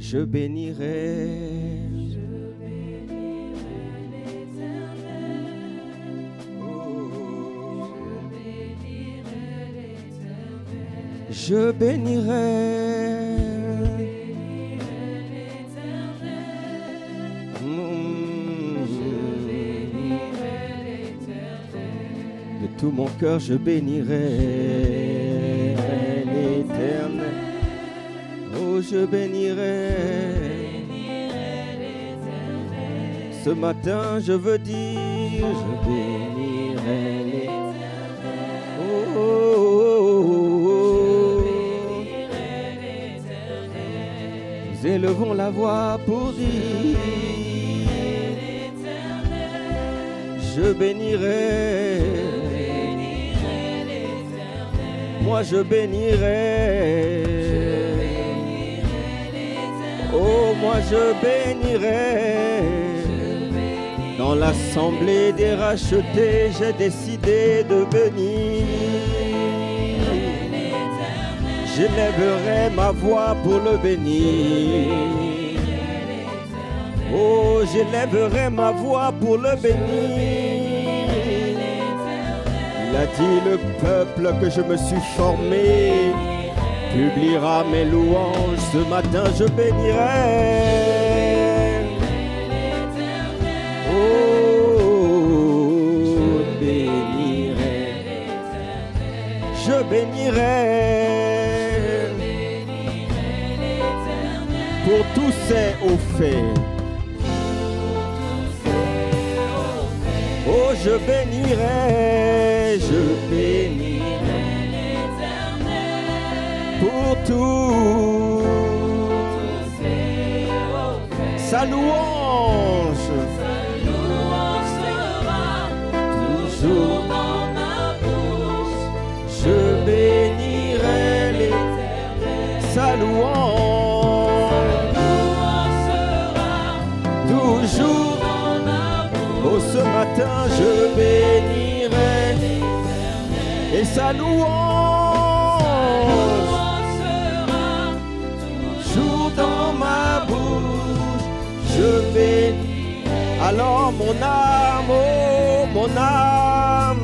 je bénirai. Je bénirai. De tout mon cœur, je bénirai l'Éternel. Oh, je bénirai. Ce matin, je veux dire, je bénirai l'Éternel. Oh, oh, oh, oh. Nous élevons la voix pour dire, je bénirai. Moi je bénirai. Oh, moi je bénirai. Dans l'assemblée des rachetés, j'ai décidé de bénir. J'élèverai ma voix pour le bénir. Oh, j'élèverai ma voix pour le bénir. Il a dit, le peuple que je me suis formé publiera mes louanges. Ce matin je bénirai. Oh, bénirai. Je bénirai. Pour tous ces hauts faits. Oh, je bénirai, je bénirai l'Éternel pour tout. Sa louange sera toujours dans ma bouche. Je bénirai l'Éternel. Sa louange sera toujours. Oh, ce matin je bénirai et sa louange sera toujours dans ma bouche. Je bénirai. Alors mon âme, oh mon âme,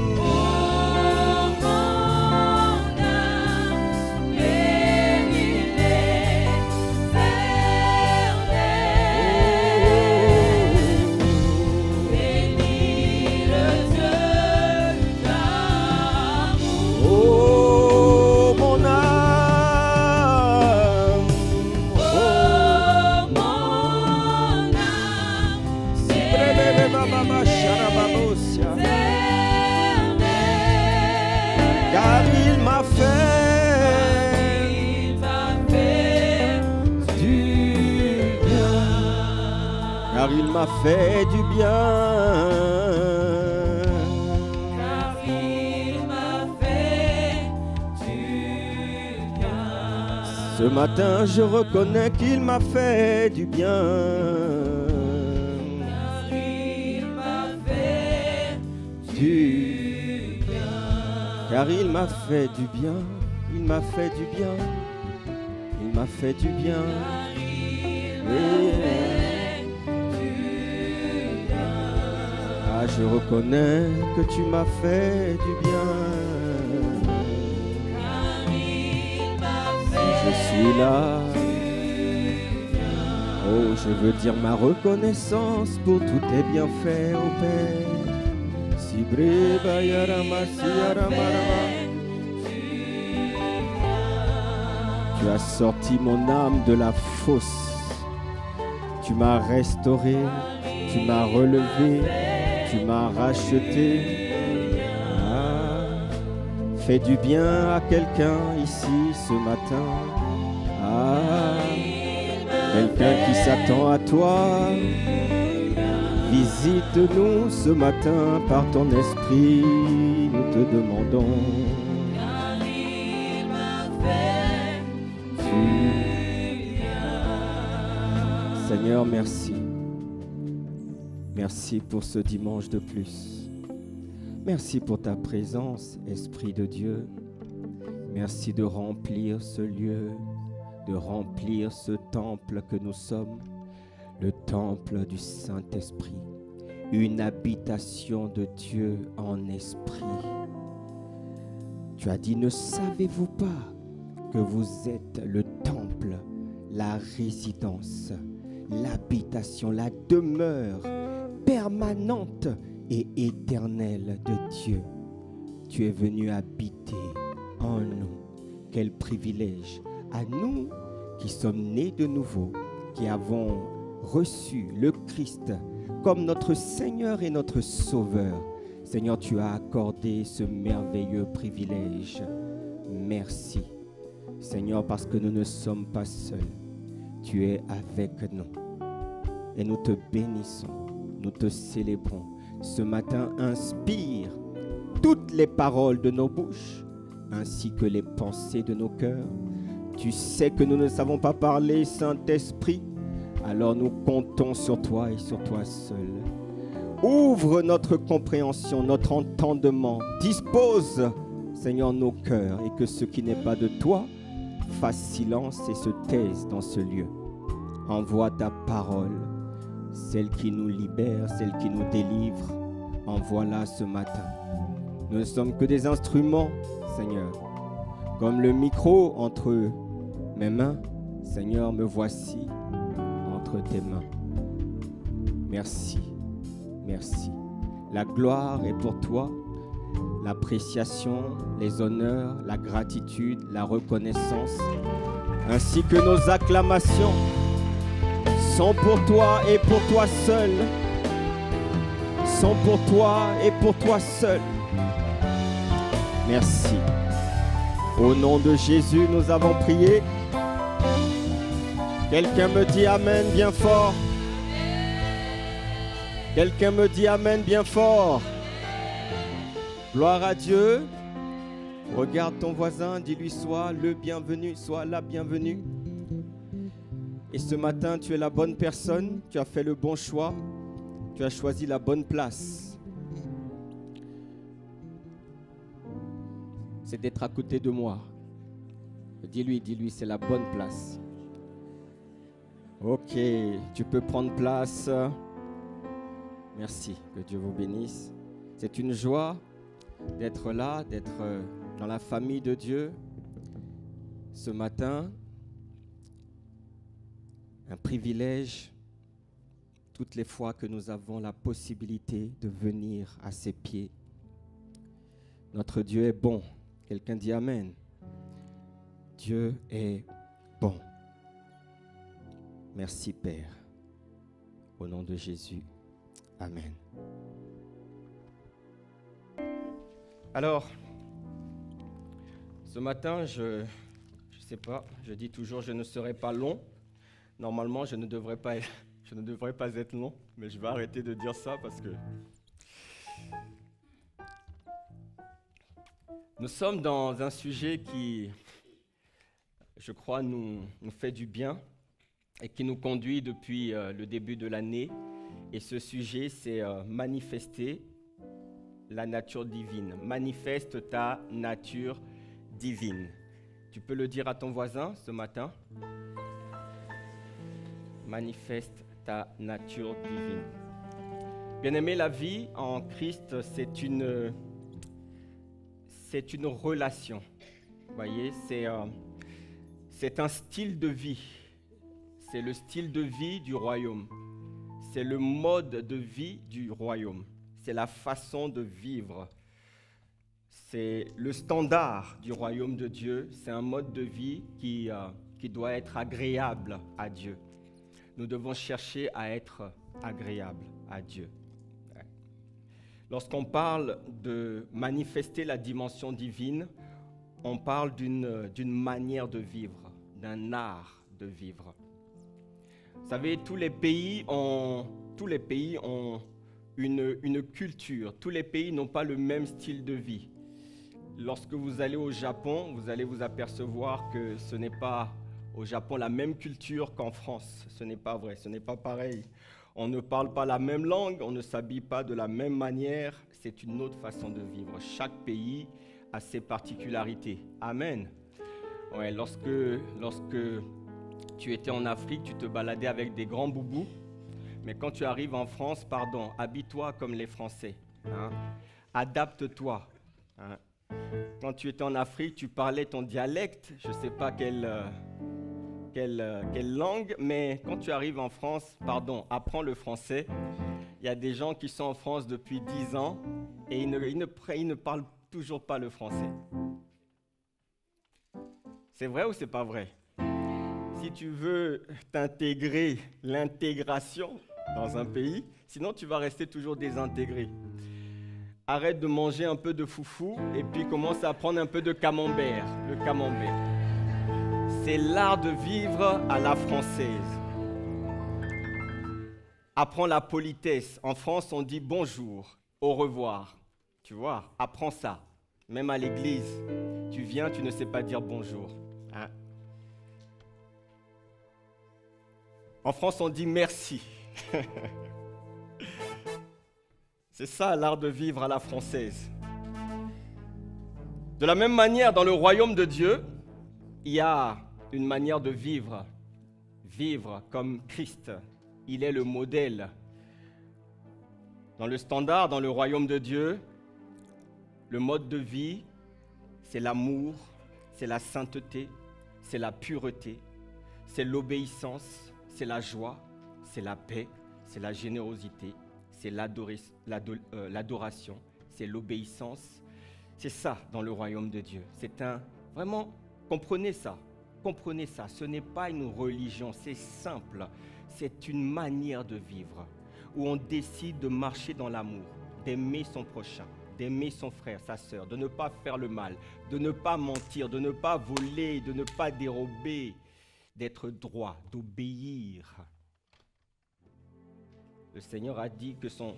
car il m'a fait du bien. Car il m'a fait du bien. Car il m'a fait du bien. Ce matin je reconnais qu'il m'a fait du bien. Car il m'a fait du bien. Car il m'a fait du bien, il m'a fait du bien, il m'a fait du bien. Ah, je reconnais que tu m'as fait du bien. Si je suis là, oh, je veux dire ma reconnaissance pour tous tes bienfaits, ô Père. Tu as sorti mon âme de la fosse. Tu m'as restauré, tu m'as relevé, tu m'as racheté. Ah, fais du bien à quelqu'un ici ce matin. Ah, quelqu'un qui s'attend à toi. Visite-nous ce matin par ton esprit, nous te demandons. Car il m'a fait du bien. Seigneur, merci. Merci pour ce dimanche de plus. Merci pour ta présence, Esprit de Dieu. Merci de remplir ce lieu, de remplir ce temple que nous sommes, le temple du Saint-Esprit, une habitation de Dieu en esprit. Tu as dit, ne savez-vous pas que vous êtes le temple, la résidence, l'habitation, la demeure permanente et éternelle de Dieu. Tu es venu habiter en nous. Quel privilège à nous qui sommes nés de nouveau, qui avons reçu le Christ comme notre Seigneur et notre Sauveur. Seigneur, tu as accordé ce merveilleux privilège. Merci, Seigneur, parce que nous ne sommes pas seuls. Tu es avec nous. Et nous te bénissons, nous te célébrons. Ce matin, inspire toutes les paroles de nos bouches, ainsi que les pensées de nos cœurs. Tu sais que nous ne savons pas parler, Saint-Esprit. Alors nous comptons sur toi et sur toi seul. Ouvre notre compréhension, notre entendement. Dispose, Seigneur, nos cœurs, et que ce qui n'est pas de toi fasse silence et se taise dans ce lieu. Envoie ta parole, celle qui nous libère, celle qui nous délivre. Envoie-la ce matin. Nous ne sommes que des instruments, Seigneur. Comme le micro entre mes mains, Seigneur, me voici entre tes mains. Merci, merci. La gloire est pour toi, l'appréciation, les honneurs, la gratitude, la reconnaissance, ainsi que nos acclamations sont pour toi et pour toi seul. Sont pour toi et pour toi seul. Merci. Au nom de Jésus, nous avons prié. Quelqu'un me dit Amen bien fort. Quelqu'un me dit Amen bien fort. Gloire à Dieu. Regarde ton voisin, dis-lui sois le bienvenu, sois la bienvenue. Et ce matin, tu es la bonne personne, tu as fait le bon choix, tu as choisi la bonne place. C'est d'être à côté de moi. Dis-lui, c'est la bonne place. Ok, tu peux prendre place. Merci, que Dieu vous bénisse. C'est une joie d'être là, d'être dans la famille de Dieu ce matin. Un privilège toutes les fois que nous avons la possibilité de venir à ses pieds. Notre Dieu est bon. Quelqu'un dit Amen. Dieu est bon. Merci Père. Au nom de Jésus. Amen. Alors, ce matin, je sais pas, je dis toujours je ne serai pas long. Normalement, je ne devrais pas être long, mais je vais arrêter de dire ça parce que nous sommes dans un sujet qui, je crois, nous fait du bien et qui nous conduit depuis le début de l'année. Et ce sujet, c'est manifester la nature divine. Manifeste ta nature divine. Tu peux le dire à ton voisin ce matin? Manifeste ta nature divine. Bien-aimé, la vie en Christ, c'est une relation. Vous voyez, c'est un style de vie. C'est le style de vie du royaume. C'est le mode de vie du royaume. C'est la façon de vivre. C'est le standard du royaume de Dieu. C'est un mode de vie qui doit être agréable à Dieu. Nous devons chercher à être agréables à Dieu. Lorsqu'on parle de manifester la dimension divine, on parle d'une manière de vivre, d'un art de vivre. Vous savez, tous les pays ont une culture. Tous les pays n'ont pas le même style de vie. Lorsque vous allez au Japon, vous allez vous apercevoir que ce n'est pas au Japon la même culture qu'en France. Ce n'est pas vrai, ce n'est pas pareil. On ne parle pas la même langue, on ne s'habille pas de la même manière. C'est une autre façon de vivre. Chaque pays a ses particularités. Amen. Ouais, lorsque tu étais en Afrique, tu te baladais avec des grands boubous. Mais quand tu arrives en France, pardon, habille-toi comme les Français. Hein. Adapte-toi. Hein. Quand tu étais en Afrique, tu parlais ton dialecte. Je ne sais pas quelle langue, mais quand tu arrives en France, pardon, apprends le français. Il y a des gens qui sont en France depuis 10 ans et ils ne parlent toujours pas le français. C'est vrai ou c'est pas vrai? Si tu veux t'intégrer, l'intégration dans un pays, sinon tu vas rester toujours désintégré. Arrête de manger un peu de foufou et puis commence à prendre un peu de camembert. Le camembert. C'est l'art de vivre à la française. Apprends la politesse. En France, on dit bonjour, au revoir. Tu vois, apprends ça. Même à l'église, tu viens, tu ne sais pas dire bonjour. Hein? En France, on dit merci. C'est ça l'art de vivre à la française. De la même manière, dans le royaume de Dieu, il y a une manière de vivre. Vivre comme Christ. Il est le modèle. Dans le standard, dans le royaume de Dieu, le mode de vie, c'est l'amour, c'est la sainteté, c'est la pureté, c'est l'obéissance, c'est la joie, c'est la paix, c'est la générosité, c'est l'adoration, c'est l'obéissance. C'est ça dans le royaume de Dieu. Vraiment, comprenez ça. Comprenez ça. Ce n'est pas une religion, c'est simple. C'est une manière de vivre où on décide de marcher dans l'amour, d'aimer son prochain, d'aimer son frère, sa sœur, de ne pas faire le mal, de ne pas mentir, de ne pas voler, de ne pas dérober, d'être droit, d'obéir. Le Seigneur a dit que son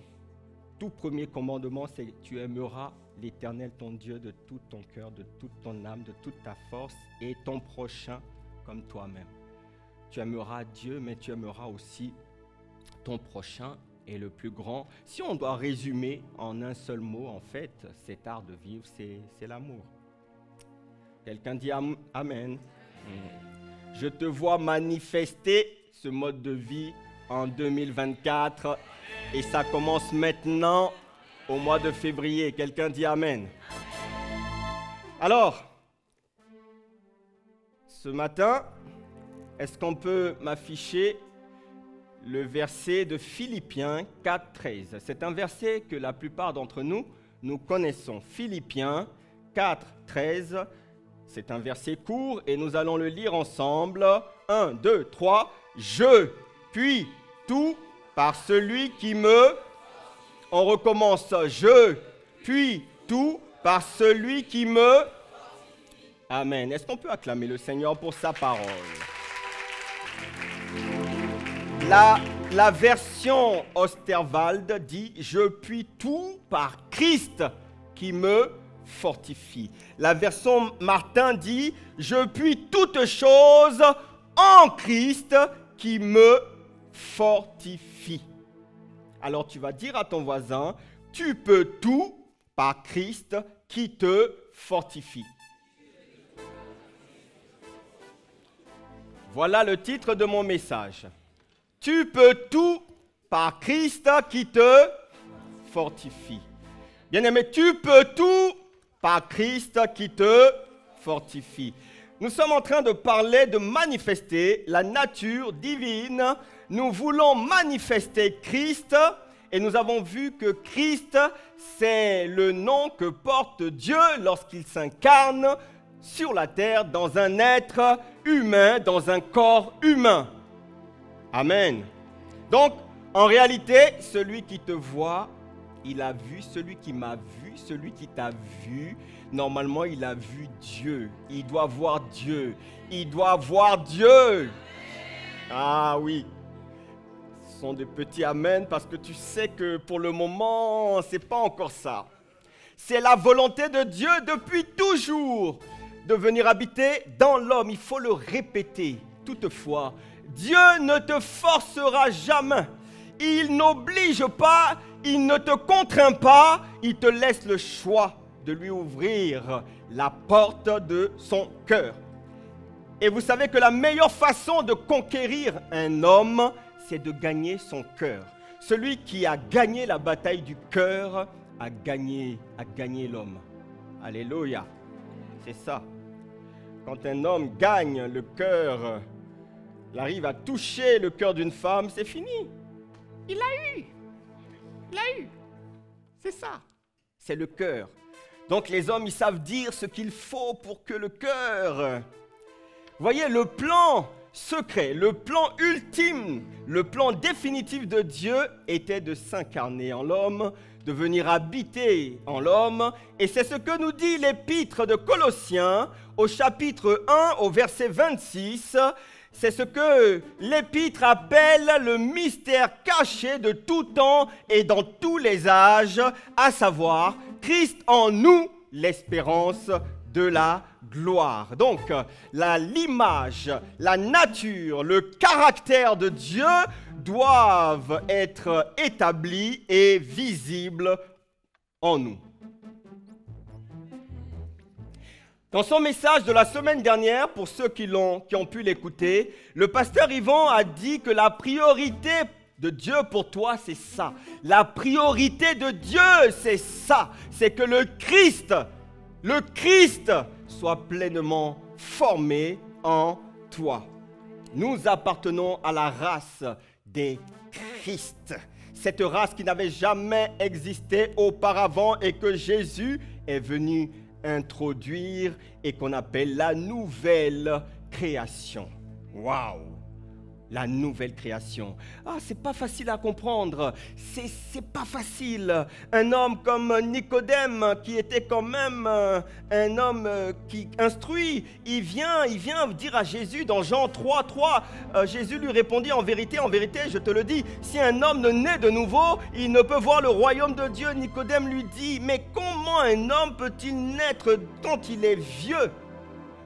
tout premier commandement, c'est « Tu aimeras l'Éternel, ton Dieu, de tout ton cœur, de toute ton âme, de toute ta force, et ton prochain comme toi-même. » Tu aimeras Dieu, mais tu aimeras aussi ton prochain. Et le plus grand, si on doit résumer en un seul mot, en fait, cet art de vivre, c'est l'amour. Quelqu'un dit Amen. Je te vois manifester ce mode de vie en 2024 et ça commence maintenant au mois de février. Quelqu'un dit Amen. Alors, ce matin, est-ce qu'on peut m'afficher le verset de Philippiens 4:13? C'est un verset que la plupart d'entre nous connaissons. Philippiens 4:13, c'est un verset court et nous allons le lire ensemble. 1, 2, 3. Je puis tout par celui qui me... On recommence. Je puis tout par celui qui me... Amen. Est-ce qu'on peut acclamer le Seigneur pour sa parole? La version Osterwald dit « Je puis tout par Christ qui me fortifie ». La version Martin dit « Je puis toutes choses en Christ qui me fortifie ». Alors tu vas dire à ton voisin « Tu peux tout par Christ qui te fortifie ». Voilà le titre de mon message. Tu peux tout par Christ qui te fortifie. Bien-aimé, tu peux tout par Christ qui te fortifie. Nous sommes en train de parler de manifester la nature divine. Nous voulons manifester Christ et nous avons vu que Christ, c'est le nom que porte Dieu lorsqu'il s'incarne sur la terre dans un être humain, dans un corps humain. Amen. Donc, en réalité, celui qui te voit, il a vu, celui qui m'a vu, celui qui t'a vu, normalement, il a vu Dieu. Il doit voir Dieu. Il doit voir Dieu. Ah oui. Ce sont des petits amen parce que tu sais que pour le moment, ce n'est pas encore ça. C'est la volonté de Dieu depuis toujours de venir habiter dans l'homme. Il faut le répéter. Toutefois, Dieu ne te forcera jamais. Il n'oblige pas, il ne te contraint pas, il te laisse le choix de lui ouvrir la porte de son cœur. Et vous savez que la meilleure façon de conquérir un homme, c'est de gagner son cœur. Celui qui a gagné la bataille du cœur a gagné l'homme. Alléluia. C'est ça. Quand un homme gagne le cœur, il arrive à toucher le cœur d'une femme, c'est fini. Il l'a eu. Il l'a eu. C'est ça. C'est le cœur. Donc les hommes, ils savent dire ce qu'il faut pour que le cœur... Vous voyez, le plan secret, le plan ultime, le plan définitif de Dieu était de s'incarner en l'homme, de venir habiter en l'homme. Et c'est ce que nous dit l'épître de Colossiens au chapitre 1, au verset 26. C'est ce que l'épître appelle le mystère caché de tout temps et dans tous les âges, à savoir Christ en nous, l'espérance de la gloire. Donc, l'image, la nature, le caractère de Dieu doivent être établis et visibles en nous. Dans son message de la semaine dernière, pour ceux qui ont pu l'écouter, le pasteur Yvan a dit que la priorité de Dieu pour toi, c'est ça. La priorité de Dieu, c'est ça. C'est que le Christ soit pleinement formé en toi. Nous appartenons à la race des Christ. Cette race qui n'avait jamais existé auparavant et que Jésus est venu introduire et qu'on appelle la nouvelle création. Waouh! La nouvelle création. Ah, c'est pas facile à comprendre. C'est pas facile. Un homme comme Nicodème, qui était quand même un homme qui instruit, il vient dire à Jésus dans Jean 3:3, Jésus lui répondit, en vérité, je te le dis, si un homme ne naît de nouveau, il ne peut voir le royaume de Dieu. Nicodème lui dit, mais comment un homme peut-il naître quand il est vieux?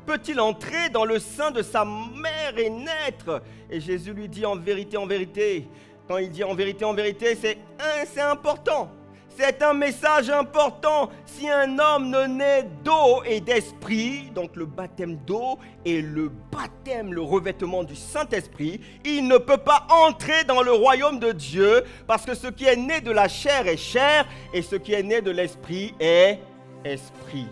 Peut-il entrer dans le sein de sa mère et naître? Et Jésus lui dit en vérité, quand il dit en vérité, c'est important. C'est un message important. Si un homme ne naît d'eau et d'esprit, donc le baptême d'eau et le baptême, le revêtement du Saint-Esprit, il ne peut pas entrer dans le royaume de Dieu, parce que ce qui est né de la chair est chair et ce qui est né de l'esprit est esprit.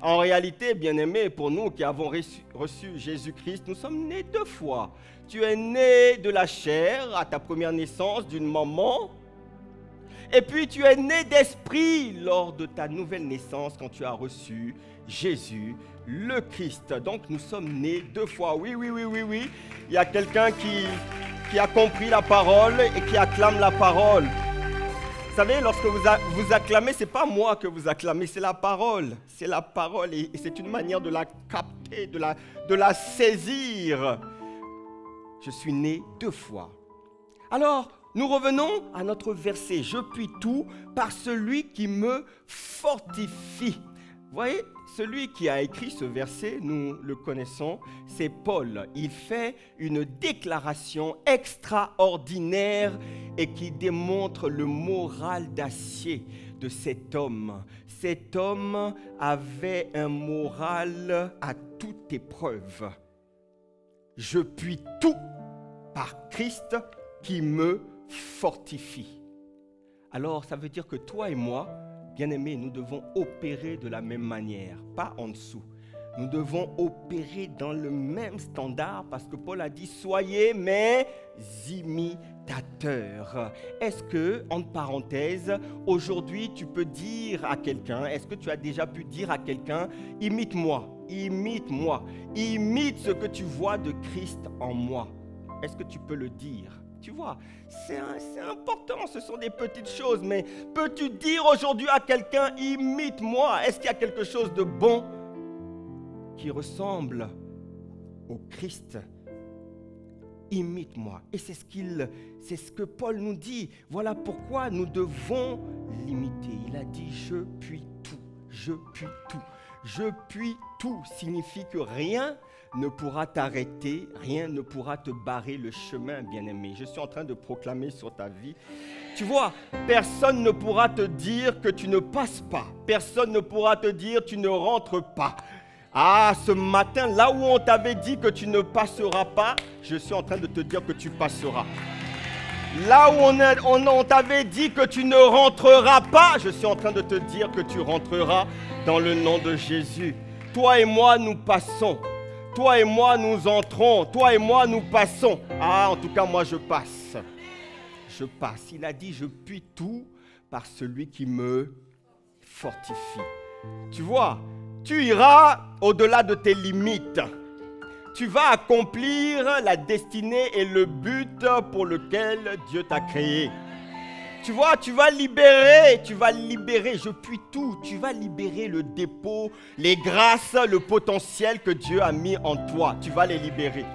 En réalité, bien-aimés, pour nous qui avons reçu Jésus-Christ, nous sommes nés 2 fois. Tu es né de la chair à ta première naissance d'une maman. Et puis tu es né d'esprit lors de ta nouvelle naissance quand tu as reçu Jésus, le Christ. Donc nous sommes nés 2 fois. Oui. Il y a quelqu'un qui a compris la parole et qui acclame la parole. Vous savez, lorsque vous acclamez, ce n'est pas moi que vous acclamez, c'est la parole. C'est la parole et c'est une manière de la capter, de la saisir. Je suis né 2 fois. Alors, nous revenons à notre verset. Je puis tout par celui qui me fortifie. Vous voyez, celui qui a écrit ce verset, nous le connaissons, c'est Paul. Il fait une déclaration extraordinaire et qui démontre le moral d'acier de cet homme. Cet homme avait un moral à toute épreuve. Je puis tout par Christ qui me fortifie. Alors, ça veut dire que toi et moi, bien-aimés, nous devons opérer de la même manière, pas en dessous. Nous devons opérer dans le même standard parce que Paul a dit « Soyez mes imitateurs ». Est-ce que, entre parenthèses, aujourd'hui tu peux dire à quelqu'un, est-ce que tu as déjà pu dire à quelqu'un « Imite-moi, imite-moi, imite ce que tu vois de Christ en moi ». Est-ce que tu peux le dire ? Tu vois, c'est important, ce sont des petites choses, mais peux-tu dire aujourd'hui à quelqu'un, imite-moi? Est-ce qu'il y a quelque chose de bon qui ressemble au Christ? Imite-moi. Et c'est ce que Paul nous dit. Voilà pourquoi nous devons l'imiter. Il a dit, je puis tout, je puis tout. Je puis tout signifie que rien ne pourra t'arrêter, rien ne pourra te barrer le chemin, bien-aimé. Je suis en train de proclamer sur ta vie. Tu vois, personne ne pourra te dire que tu ne passes pas. Personne ne pourra te dire tu ne rentres pas. Ah, ce matin, là où on t'avait dit que tu ne passeras pas, je suis en train de te dire que tu passeras. Là où on t'avait dit que tu ne rentreras pas, je suis en train de te dire que tu rentreras dans le nom de Jésus. Toi et moi, nous passons. Toi et moi, nous entrons. Toi et moi, nous passons. Ah, en tout cas, moi, je passe. Je passe. Il a dit, je puis tout par celui qui me fortifie. Tu vois, tu iras au-delà de tes limites. Tu vas accomplir la destinée et le but pour lequel Dieu t'a créé. Tu vois, tu vas libérer, je puis tout. Tu vas libérer le dépôt, les grâces, le potentiel que Dieu a mis en toi. Tu vas les libérer.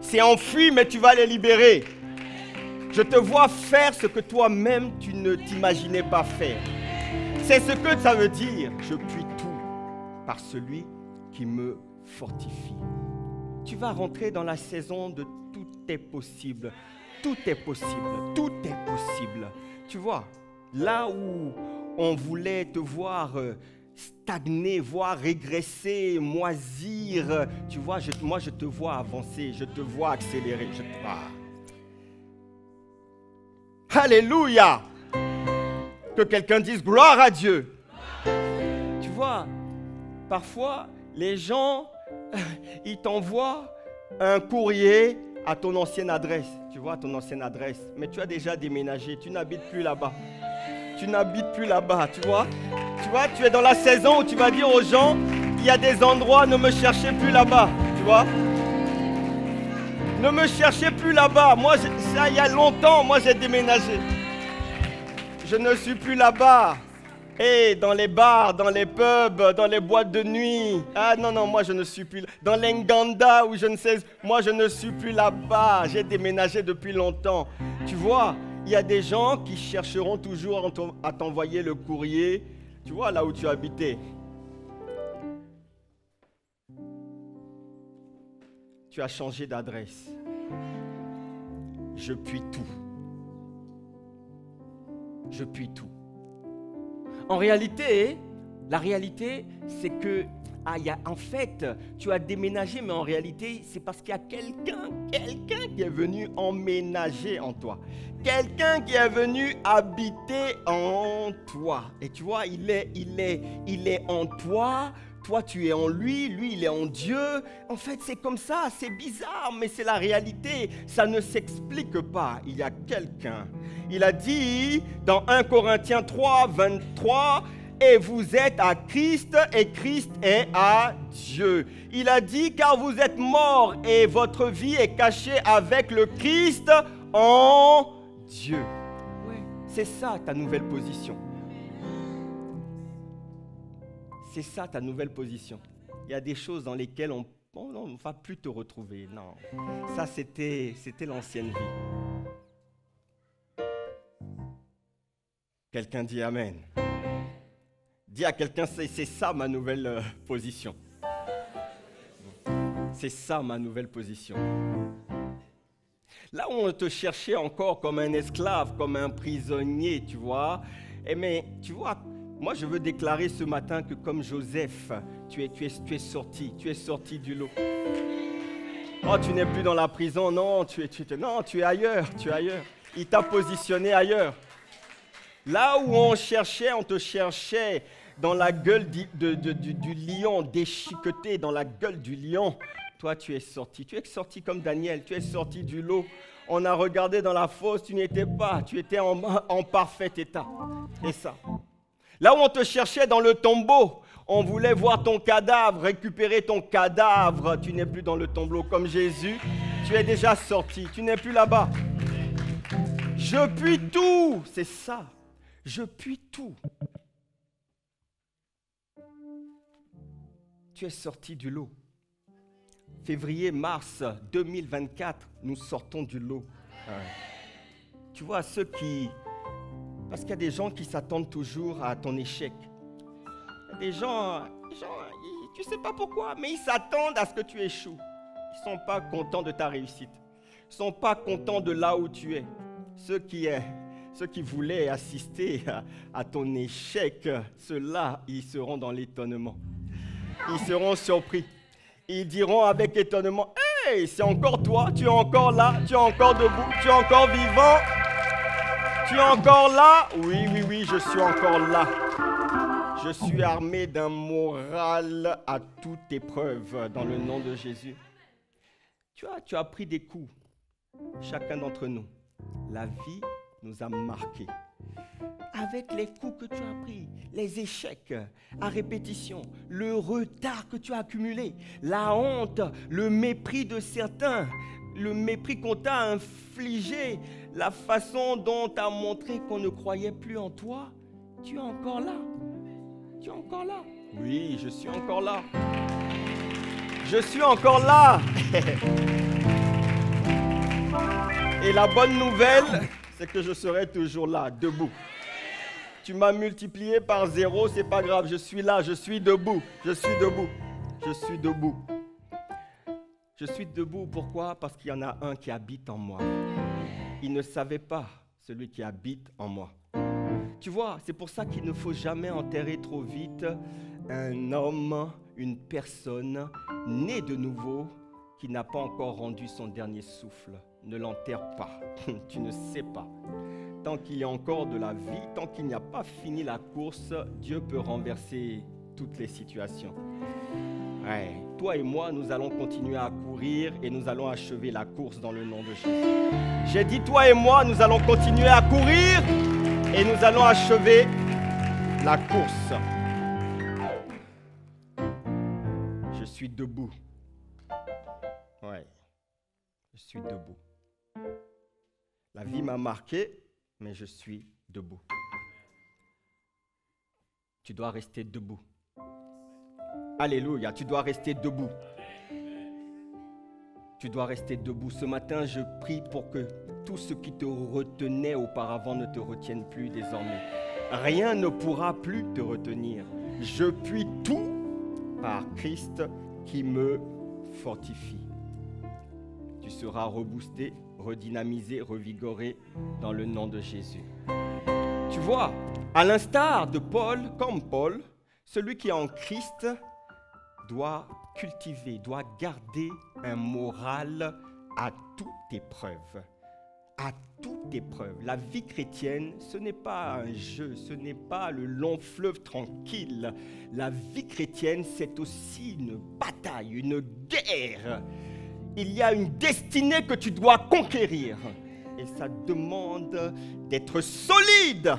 C'est enfui, mais tu vas les libérer. Je te vois faire ce que toi-même tu ne t'imaginais pas faire. C'est ce que ça veut dire. Je puis tout par celui qui me fortifie. Tu vas rentrer dans la saison de tout est possible. Tout est possible. Tout est possible. Tu vois, là où on voulait te voir stagner, voir régresser, moisir, tu vois, moi je te vois avancer, je te vois accélérer. Alléluia! Que quelqu'un dise gloire à Dieu. Tu vois, parfois les gens, ils t'envoient un courrier à ton ancienne adresse. Tu vois, ton ancienne adresse. Mais tu as déjà déménagé. Tu n'habites plus là-bas. Tu n'habites plus là-bas, tu vois. Tu vois, tu es dans la saison où tu vas dire aux gens, il y a des endroits, ne me cherchez plus là-bas. Tu vois. Ne me cherchez plus là-bas. Moi, ça, il y a longtemps, moi, j'ai déménagé. Je ne suis plus là-bas. Et dans les bars, dans les pubs, dans les boîtes de nuit. Ah non, moi je ne suis plus là. Dans l'Enganda ou je ne sais, moi je ne suis plus là-bas. J'ai déménagé depuis longtemps. Tu vois, il y a des gens qui chercheront toujours à t'envoyer le courrier. Tu vois, là où tu habitais. Tu as changé d'adresse. Je puis tout. Je puis tout. En réalité, la réalité, c'est que, en fait, tu as déménagé, mais en réalité, c'est parce qu'il y a quelqu'un qui est venu emménager en toi. Quelqu'un qui est venu habiter en toi. Et tu vois, il est en toi. Toi, tu es en lui, lui, il est en Dieu. En fait, c'est comme ça, c'est bizarre, mais c'est la réalité. Ça ne s'explique pas. Il y a quelqu'un. Il a dit dans 1 Corinthiens 3, 23, « Et vous êtes à Christ, et Christ est à Dieu. » Il a dit, « Car vous êtes morts, et votre vie est cachée avec le Christ en Dieu. » Ouais, c'est ça ta nouvelle position. C'est ça ta nouvelle position. Il y a des choses dans lesquelles on ne va plus te retrouver. Non, ça c'était l'ancienne vie. Quelqu'un dit Amen. Dis à quelqu'un, c'est ça ma nouvelle position. C'est ça ma nouvelle position. Là où on te cherchait encore comme un esclave, comme un prisonnier, tu vois. Mais tu vois, moi, je veux déclarer ce matin que comme Joseph, tu es sorti du lot. Oh, tu n'es plus dans la prison, non, tu es ailleurs, Il t'a positionné ailleurs. Là où on te cherchait dans la gueule du lion, déchiqueté dans la gueule du lion. Toi, tu es sorti comme Daniel, tu es sorti du lot. On a regardé dans la fosse, tu n'y étais pas, tu étais en parfait état. Et ça. Là où on te cherchait dans le tombeau, on voulait voir ton cadavre, récupérer ton cadavre. Tu n'es plus dans le tombeau comme Jésus. Tu es déjà sorti, tu n'es plus là-bas. Je puis tout, c'est ça. Je puis tout. Tu es sorti du lot. Février, mars 2024, nous sortons du lot. Tu vois, parce qu'il y a des gens qui s'attendent toujours à ton échec. Des gens, tu ne sais pas pourquoi, mais ils s'attendent à ce que tu échoues. Ils ne sont pas contents de ta réussite. Ils ne sont pas contents de là où tu es. Ceux qui voulaient assister à ton échec, ceux-là, ils seront dans l'étonnement. Ils seront surpris. Ils diront avec étonnement, « Hey, c'est encore toi, tu es encore là, tu es encore debout, tu es encore vivant, tu es encore là. » Oui, oui, oui, je suis encore là. Je suis armé d'un moral à toute épreuve dans le nom de Jésus. Tu as pris des coups, chacun d'entre nous. La vie nous a marqués. Avec les coups que tu as pris, les échecs à répétition, le retard que tu as accumulé, la honte, le mépris de certains, le mépris qu'on t'a infligé, la façon dont tu as montré qu'on ne croyait plus en toi, tu es encore là. Tu es encore là. Oui, je suis encore là. Je suis encore là. Et la bonne nouvelle, c'est que je serai toujours là, debout. Tu m'as multiplié par 0, c'est pas grave, je suis là, je suis debout, je suis debout, je suis debout. Je suis debout, pourquoi? Parce qu'il y en a un qui habite en moi. Il ne savait pas, celui qui habite en moi. Tu vois, c'est pour ça qu'il ne faut jamais enterrer trop vite un homme, une personne née de nouveau qui n'a pas encore rendu son dernier souffle. Ne l'enterre pas, tu ne sais pas. Tant qu'il y a encore de la vie, tant qu'il n'y a pas fini la course, Dieu peut renverser toutes les situations. Ouais. Toi et moi, nous allons continuer à courir et nous allons achever la course dans le nom de Jésus. J'ai dit, toi et moi, nous allons continuer à courir et nous allons achever la course. Je suis debout. Ouais, je suis debout. La vie m'a marqué, mais je suis debout. Tu dois rester debout. Alléluia, tu dois rester debout. Tu dois rester debout. Ce matin, je prie pour que tout ce qui te retenait auparavant ne te retienne plus désormais. Rien ne pourra plus te retenir. Je puis tout par Christ qui me fortifie. Tu seras reboosté, redynamisé, revigoré dans le nom de Jésus. Tu vois, à l'instar de Paul, comme Paul, celui qui est en Christ doit cultiver, doit garder un moral à toute épreuve. À toute épreuve. La vie chrétienne, ce n'est pas un jeu, ce n'est pas le long fleuve tranquille. La vie chrétienne, c'est aussi une bataille, une guerre. Il y a une destinée que tu dois conquérir. Et ça demande d'être solide.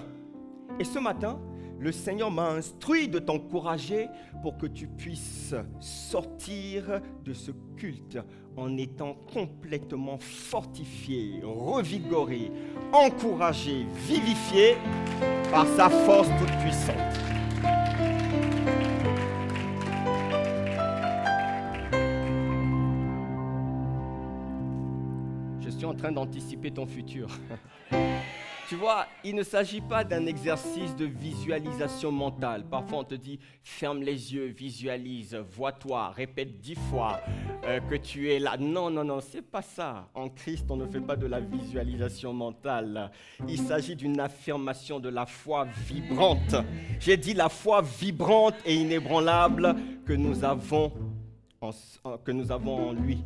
Et ce matin, le Seigneur m'a instruit de t'encourager pour que tu puisses sortir de ce culte en étant complètement fortifié, revigoré, encouragé, vivifié par sa force toute puissante. Je suis en train d'anticiper ton futur. Tu vois, il ne s'agit pas d'un exercice de visualisation mentale. Parfois, on te dit, ferme les yeux, visualise, vois-toi, répète 10 fois que tu es là. Non, non, non, c'est pas ça. En Christ, on ne fait pas de la visualisation mentale. Il s'agit d'une affirmation de la foi vibrante. J'ai dit la foi vibrante et inébranlable que nous avons en lui.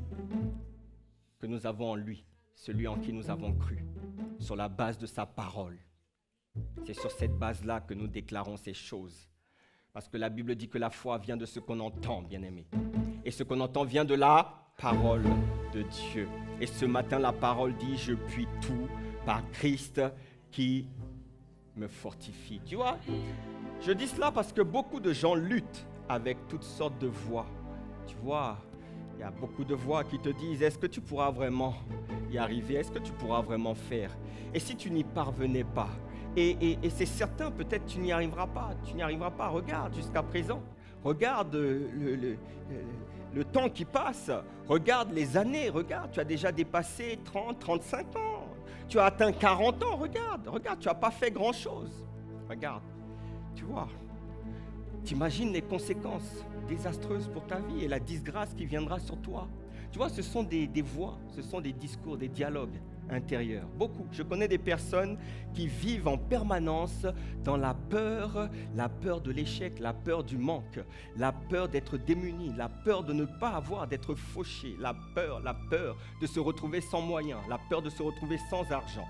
Que nous avons en lui, celui en qui nous avons cru. Sur la base de sa parole. C'est sur cette base-là que nous déclarons ces choses. Parce que la Bible dit que la foi vient de ce qu'on entend, bien-aimé. Et ce qu'on entend vient de la parole de Dieu. Et ce matin, la parole dit, je puis tout par Christ qui me fortifie. Tu vois, je dis cela parce que beaucoup de gens luttent avec toutes sortes de voix. Tu vois, il y a beaucoup de voix qui te disent, est-ce que tu pourras vraiment y arriver? Est-ce que tu pourras vraiment faire? Et si tu n'y parvenais pas? Et c'est certain, peut-être tu n'y arriveras pas. Tu n'y arriveras pas. Regarde jusqu'à présent. Regarde le temps qui passe. Regarde les années. Regarde, tu as déjà dépassé 30, 35 ans. Tu as atteint 40 ans. Regarde, tu n'as pas fait grand-chose. Regarde, tu vois. T'imagines les conséquences désastreuses pour ta vie et la disgrâce qui viendra sur toi. Tu vois, ce sont des voix, ce sont des discours, des dialogues intérieure. Beaucoup. Je connais des personnes qui vivent en permanence dans la peur de l'échec, la peur du manque, la peur d'être démuni, la peur de ne pas avoir, d'être fauché, la peur de se retrouver sans moyens, la peur de se retrouver sans argent.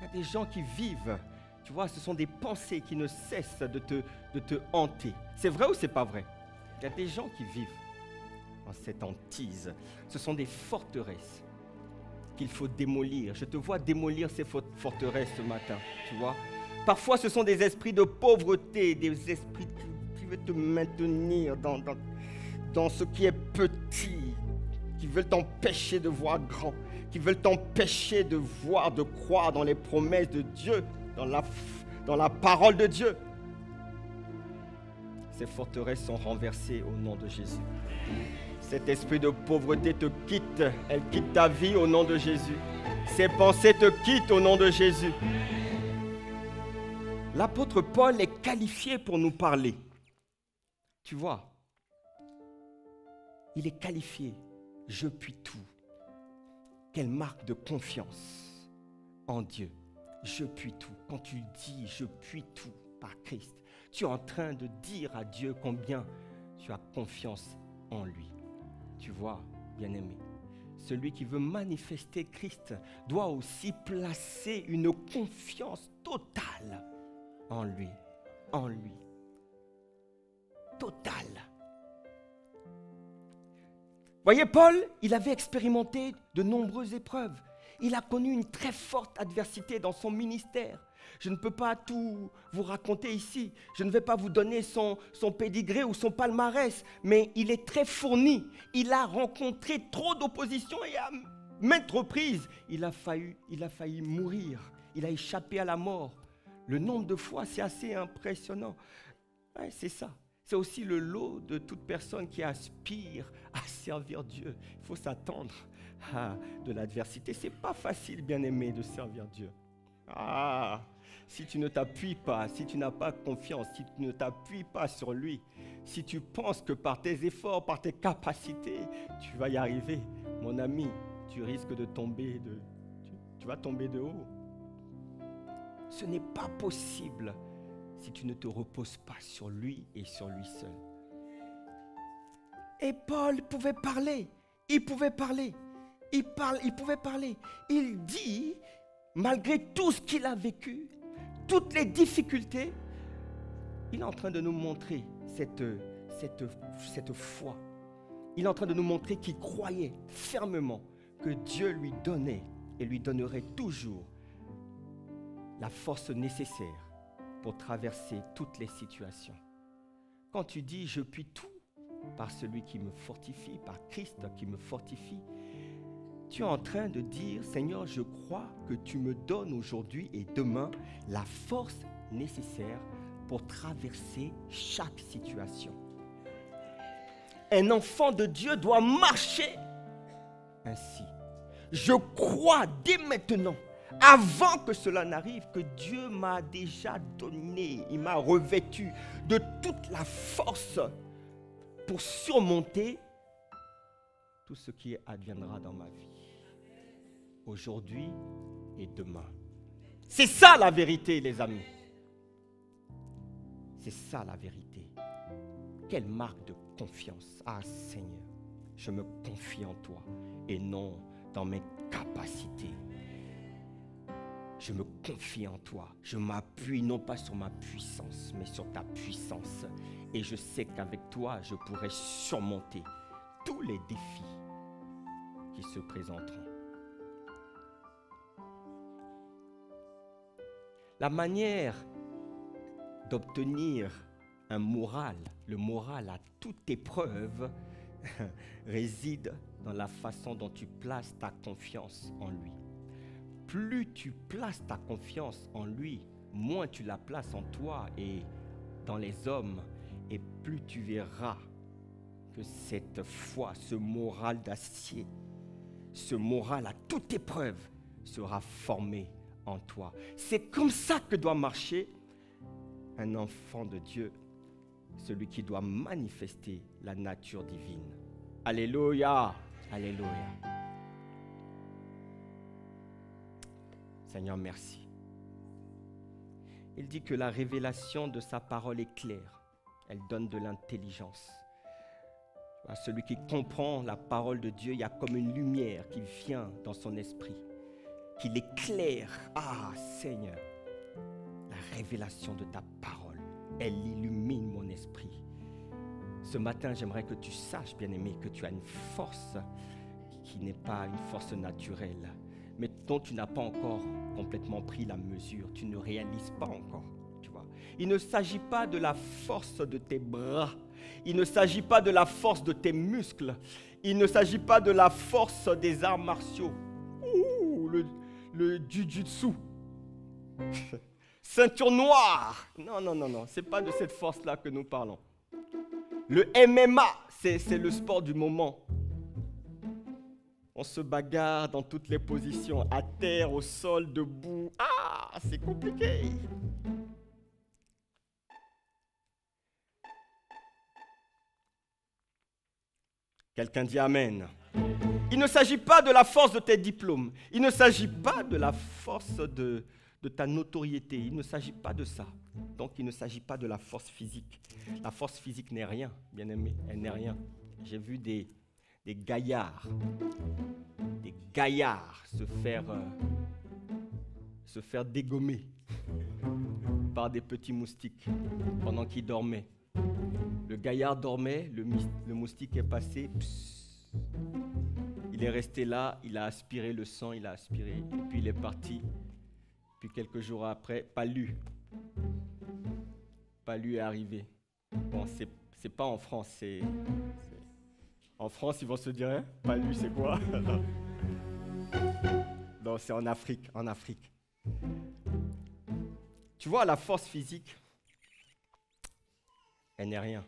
Il y a des gens qui vivent, tu vois, ce sont des pensées qui ne cessent de te hanter. C'est vrai ou c'est pas vrai? Il y a des gens qui vivent dans cette hantise. Ce sont des forteresses qu'il faut démolir. Je te vois démolir ces forteresses ce matin, tu vois. Parfois, ce sont des esprits de pauvreté, des esprits qui veulent te maintenir dans ce qui est petit, qui veulent t'empêcher de voir grand, qui veulent t'empêcher de voir, de croire dans les promesses de Dieu, dans la parole de Dieu. Ces forteresses sont renversées au nom de Jésus. Cet esprit de pauvreté te quitte, elle quitte ta vie au nom de Jésus. Ces pensées te quittent au nom de Jésus. L'apôtre Paul est qualifié pour nous parler. Tu vois, il est qualifié. Je puis tout. Quelle marque de confiance en Dieu. Je puis tout. Quand tu dis je puis tout par Christ, tu es en train de dire à Dieu combien tu as confiance en lui. Tu vois, bien-aimé, celui qui veut manifester Christ doit aussi placer une confiance totale en lui. En lui. Totale. Voyez, Paul, il avait expérimenté de nombreuses épreuves. Il a connu une très forte adversité dans son ministère. Je ne peux pas tout vous raconter ici. Je ne vais pas vous donner son pédigré ou son palmarès, mais il est très fourni. Il a rencontré trop d'opposition et à maintes reprises, il a failli mourir. Il a échappé à la mort. Le nombre de fois, c'est assez impressionnant. Ouais, c'est ça. C'est aussi le lot de toute personne qui aspire à servir Dieu. Il faut s'attendre à de l'adversité. Ce n'est pas facile, bien-aimé, de servir Dieu. Si tu ne t'appuies pas, si tu n'as pas confiance, si tu ne t'appuies pas sur lui, si tu penses que par tes efforts, par tes capacités, tu vas y arriver, mon ami, tu risques de tomber tu vas tomber de haut. Ce n'est pas possible si tu ne te reposes pas sur lui et sur lui seul. Et Paul pouvait parler, il pouvait parler. Il pouvait parler. Il dit, malgré tout ce qu'il a vécu, toutes les difficultés, il est en train de nous montrer cette foi. Il est en train de nous montrer qu'il croyait fermement que Dieu lui donnait et lui donnerait toujours la force nécessaire pour traverser toutes les situations. Quand tu dis « je puis tout » par celui qui me fortifie, par Christ qui me fortifie, tu es en train de dire, Seigneur, je crois que tu me donnes aujourd'hui et demain la force nécessaire pour traverser chaque situation. Un enfant de Dieu doit marcher ainsi. Je crois dès maintenant, avant que cela n'arrive, que Dieu m'a déjà donné, il m'a revêtu de toute la force pour surmonter tout ce qui adviendra dans ma vie. Aujourd'hui et demain. C'est ça la vérité, les amis. C'est ça la vérité. Quelle marque de confiance. Ah Seigneur, je me confie en toi et non dans mes capacités. Je me confie en toi. Je m'appuie non pas sur ma puissance, mais sur ta puissance. Et je sais qu'avec toi, je pourrai surmonter tous les défis qui se présenteront. La manière d'obtenir un moral, le moral à toute épreuve, réside dans la façon dont tu places ta confiance en lui. Plus tu places ta confiance en lui, moins tu la places en toi et dans les hommes, et plus tu verras que cette foi, ce moral d'acier, ce moral à toute épreuve sera formé en toi. C'est comme ça que doit marcher un enfant de Dieu, celui qui doit manifester la nature divine. Alléluia, alléluia. Seigneur, merci. Il dit que la révélation de sa parole est claire. Elle donne de l'intelligence. À celui qui comprend la parole de Dieu, il y a comme une lumière qui vient dans son esprit, qui l'éclaire. Ah, Seigneur, la révélation de ta parole, elle illumine mon esprit. Ce matin, j'aimerais que tu saches, bien-aimé, que tu as une force qui n'est pas une force naturelle, mais dont tu n'as pas encore complètement pris la mesure. Tu ne réalises pas encore, tu vois. Il ne s'agit pas de la force de tes bras. Il ne s'agit pas de la force de tes muscles. Il ne s'agit pas de la force des arts martiaux. Ouh, le jujutsu. Ceinture noire. Non. Ce n'est pas de cette force-là que nous parlons. Le MMA, c'est le sport du moment. On se bagarre dans toutes les positions, à terre, au sol, debout. Ah, c'est compliqué. Quelqu'un dit Amen. Il ne s'agit pas de la force de tes diplômes. Il ne s'agit pas de la force de ta notoriété. Il ne s'agit pas de ça. Donc, il ne s'agit pas de la force physique. La force physique n'est rien, bien aimé. Elle n'est rien. J'ai vu des gaillards se faire dégommer par des petits moustiques pendant qu'ils dormaient. Le gaillard dormait, le moustique est passé, il est resté là, il a aspiré le sang, il a aspiré, et puis il est parti. Puis quelques jours après, Palu est arrivé. Bon, c'est pas en France, en France, ils vont se dire, hein, Palu, c'est quoi? Non, c'est en Afrique. Tu vois, la force physique, elle n'est rien.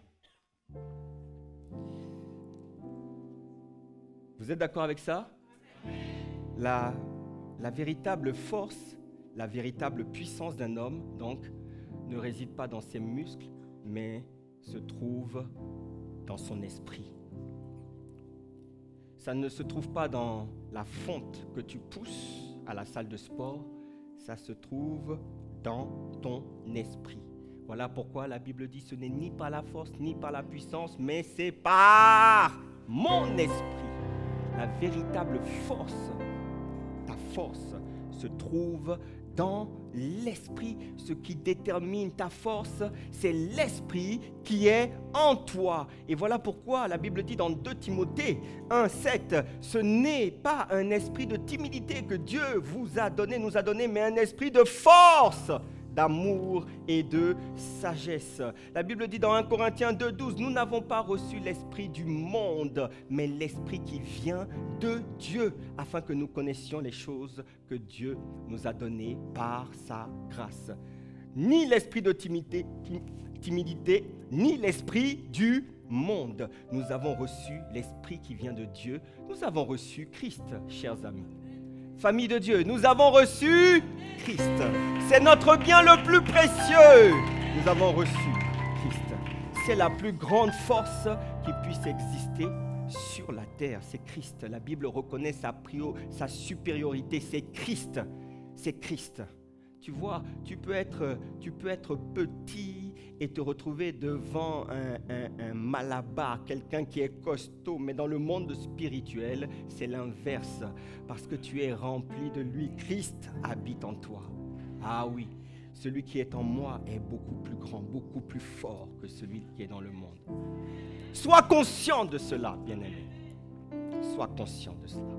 Vous êtes d'accord avec ça? La véritable force, la véritable puissance d'un homme, donc, ne réside pas dans ses muscles, mais se trouve dans son esprit. Ça ne se trouve pas dans la fonte que tu pousses à la salle de sport, ça se trouve dans ton esprit. Voilà pourquoi la Bible dit ce n'est ni par la force ni par la puissance, mais c'est par mon esprit. La véritable force, ta force, se trouve dans l'esprit. Ce qui détermine ta force, c'est l'esprit qui est en toi. Et voilà pourquoi la Bible dit dans 2 Timothée 1,7, ce n'est pas un esprit de timidité que Dieu nous a donné, mais un esprit de force, d'amour et de sagesse. La Bible dit dans 1 Corinthiens 2,12, nous n'avons pas reçu l'esprit du monde, mais l'esprit qui vient de Dieu, afin que nous connaissions les choses que Dieu nous a données par sa grâce. Ni l'esprit de timidité, ni l'esprit du monde. Nous avons reçu l'esprit qui vient de Dieu. Nous avons reçu Christ, chers amis. Famille de Dieu, nous avons reçu Christ. C'est notre bien le plus précieux. Nous avons reçu Christ. C'est la plus grande force qui puisse exister sur la terre. C'est Christ. La Bible reconnaît sa supériorité. C'est Christ. C'est Christ. Tu vois, tu peux être petit et te retrouver devant un malabar, quelqu'un qui est costaud, mais dans le monde spirituel, c'est l'inverse, parce que tu es rempli de lui. Christ habite en toi. Ah oui, celui qui est en moi est beaucoup plus grand, beaucoup plus fort que celui qui est dans le monde. Sois conscient de cela, bien-aimé. Sois conscient de cela.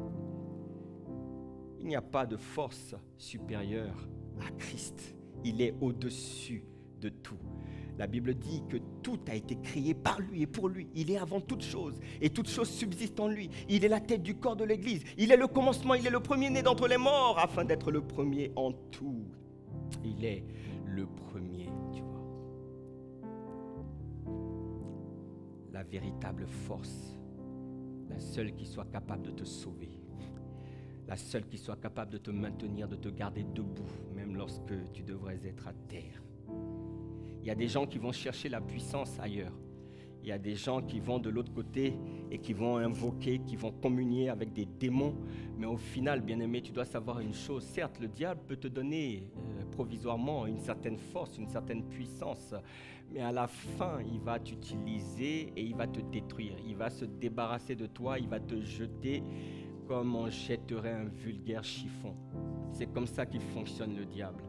Il n'y a pas de force supérieure à Christ. Il est au-dessus de tout. La Bible dit que tout a été créé par lui et pour lui. Il est avant toute chose et toute chose subsiste en lui. Il est la tête du corps de l'Église. Il est le commencement, il est le premier-né d'entre les morts afin d'être le premier en tout. Il est le premier, tu vois. La véritable force, la seule qui soit capable de te sauver. La seule qui soit capable de te maintenir, de te garder debout, même lorsque tu devrais être à terre. Il y a des gens qui vont chercher la puissance ailleurs. Il y a des gens qui vont de l'autre côté et qui vont invoquer, qui vont communier avec des démons. Mais au final, bien-aimé, tu dois savoir une chose. Certes, le diable peut te donner provisoirement une certaine force, une certaine puissance, mais à la fin, il va t'utiliser et il va te détruire. Il va se débarrasser de toi, il va te jeter comme on jetterait un vulgaire chiffon. C'est comme ça qu'il fonctionne, le diable.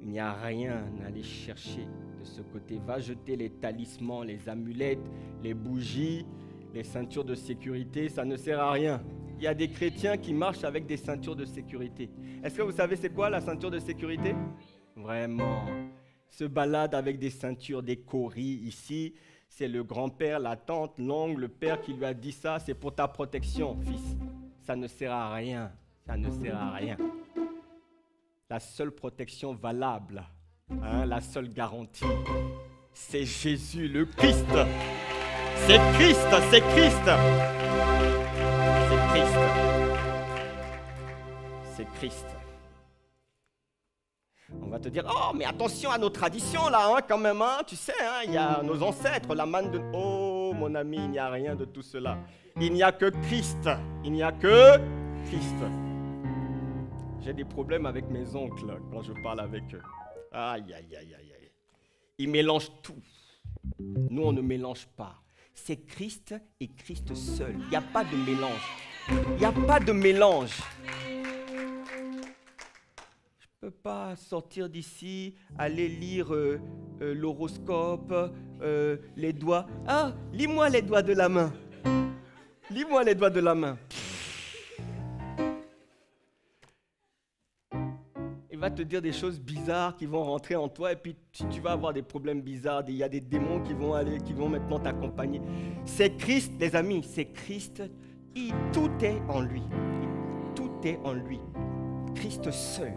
Il n'y a rien à aller chercher de ce côté. Va jeter les talismans, les amulettes, les bougies, les ceintures de sécurité, ça ne sert à rien. Il y a des chrétiens qui marchent avec des ceintures de sécurité. Est-ce que vous savez c'est quoi la ceinture de sécurité? Vraiment. Se balade avec des ceintures, des coris ici. C'est le grand-père, la tante, l'oncle, le père qui lui a dit ça. C'est pour ta protection, fils. Ça ne sert à rien. Ça ne sert à rien. La seule protection valable, la seule garantie, c'est Jésus, le Christ. C'est Christ, c'est Christ. C'est Christ. C'est Christ. On va te dire, oh, mais attention à nos traditions là, quand même, tu sais, il y a nos ancêtres, la manne de... Oh, mon ami, il n'y a rien de tout cela. Il n'y a que Christ. Il n'y a que Christ. J'ai des problèmes avec mes oncles quand je parle avec eux. Aïe, aïe, aïe, aïe, aïe. Ils mélangent tout. Nous, on ne mélange pas. C'est Christ et Christ seul. Il n'y a pas de mélange. Il n'y a pas de mélange. Je ne peux pas sortir d'ici, aller lire l'horoscope, les doigts. Ah, lis-moi les doigts de la main. Lis-moi les doigts de la main. Il va te dire des choses bizarres qui vont rentrer en toi et puis tu vas avoir des problèmes bizarres. Il y a des démons qui vont maintenant t'accompagner. C'est Christ, les amis, c'est Christ. Tout est en lui. Tout est en lui. Christ seul.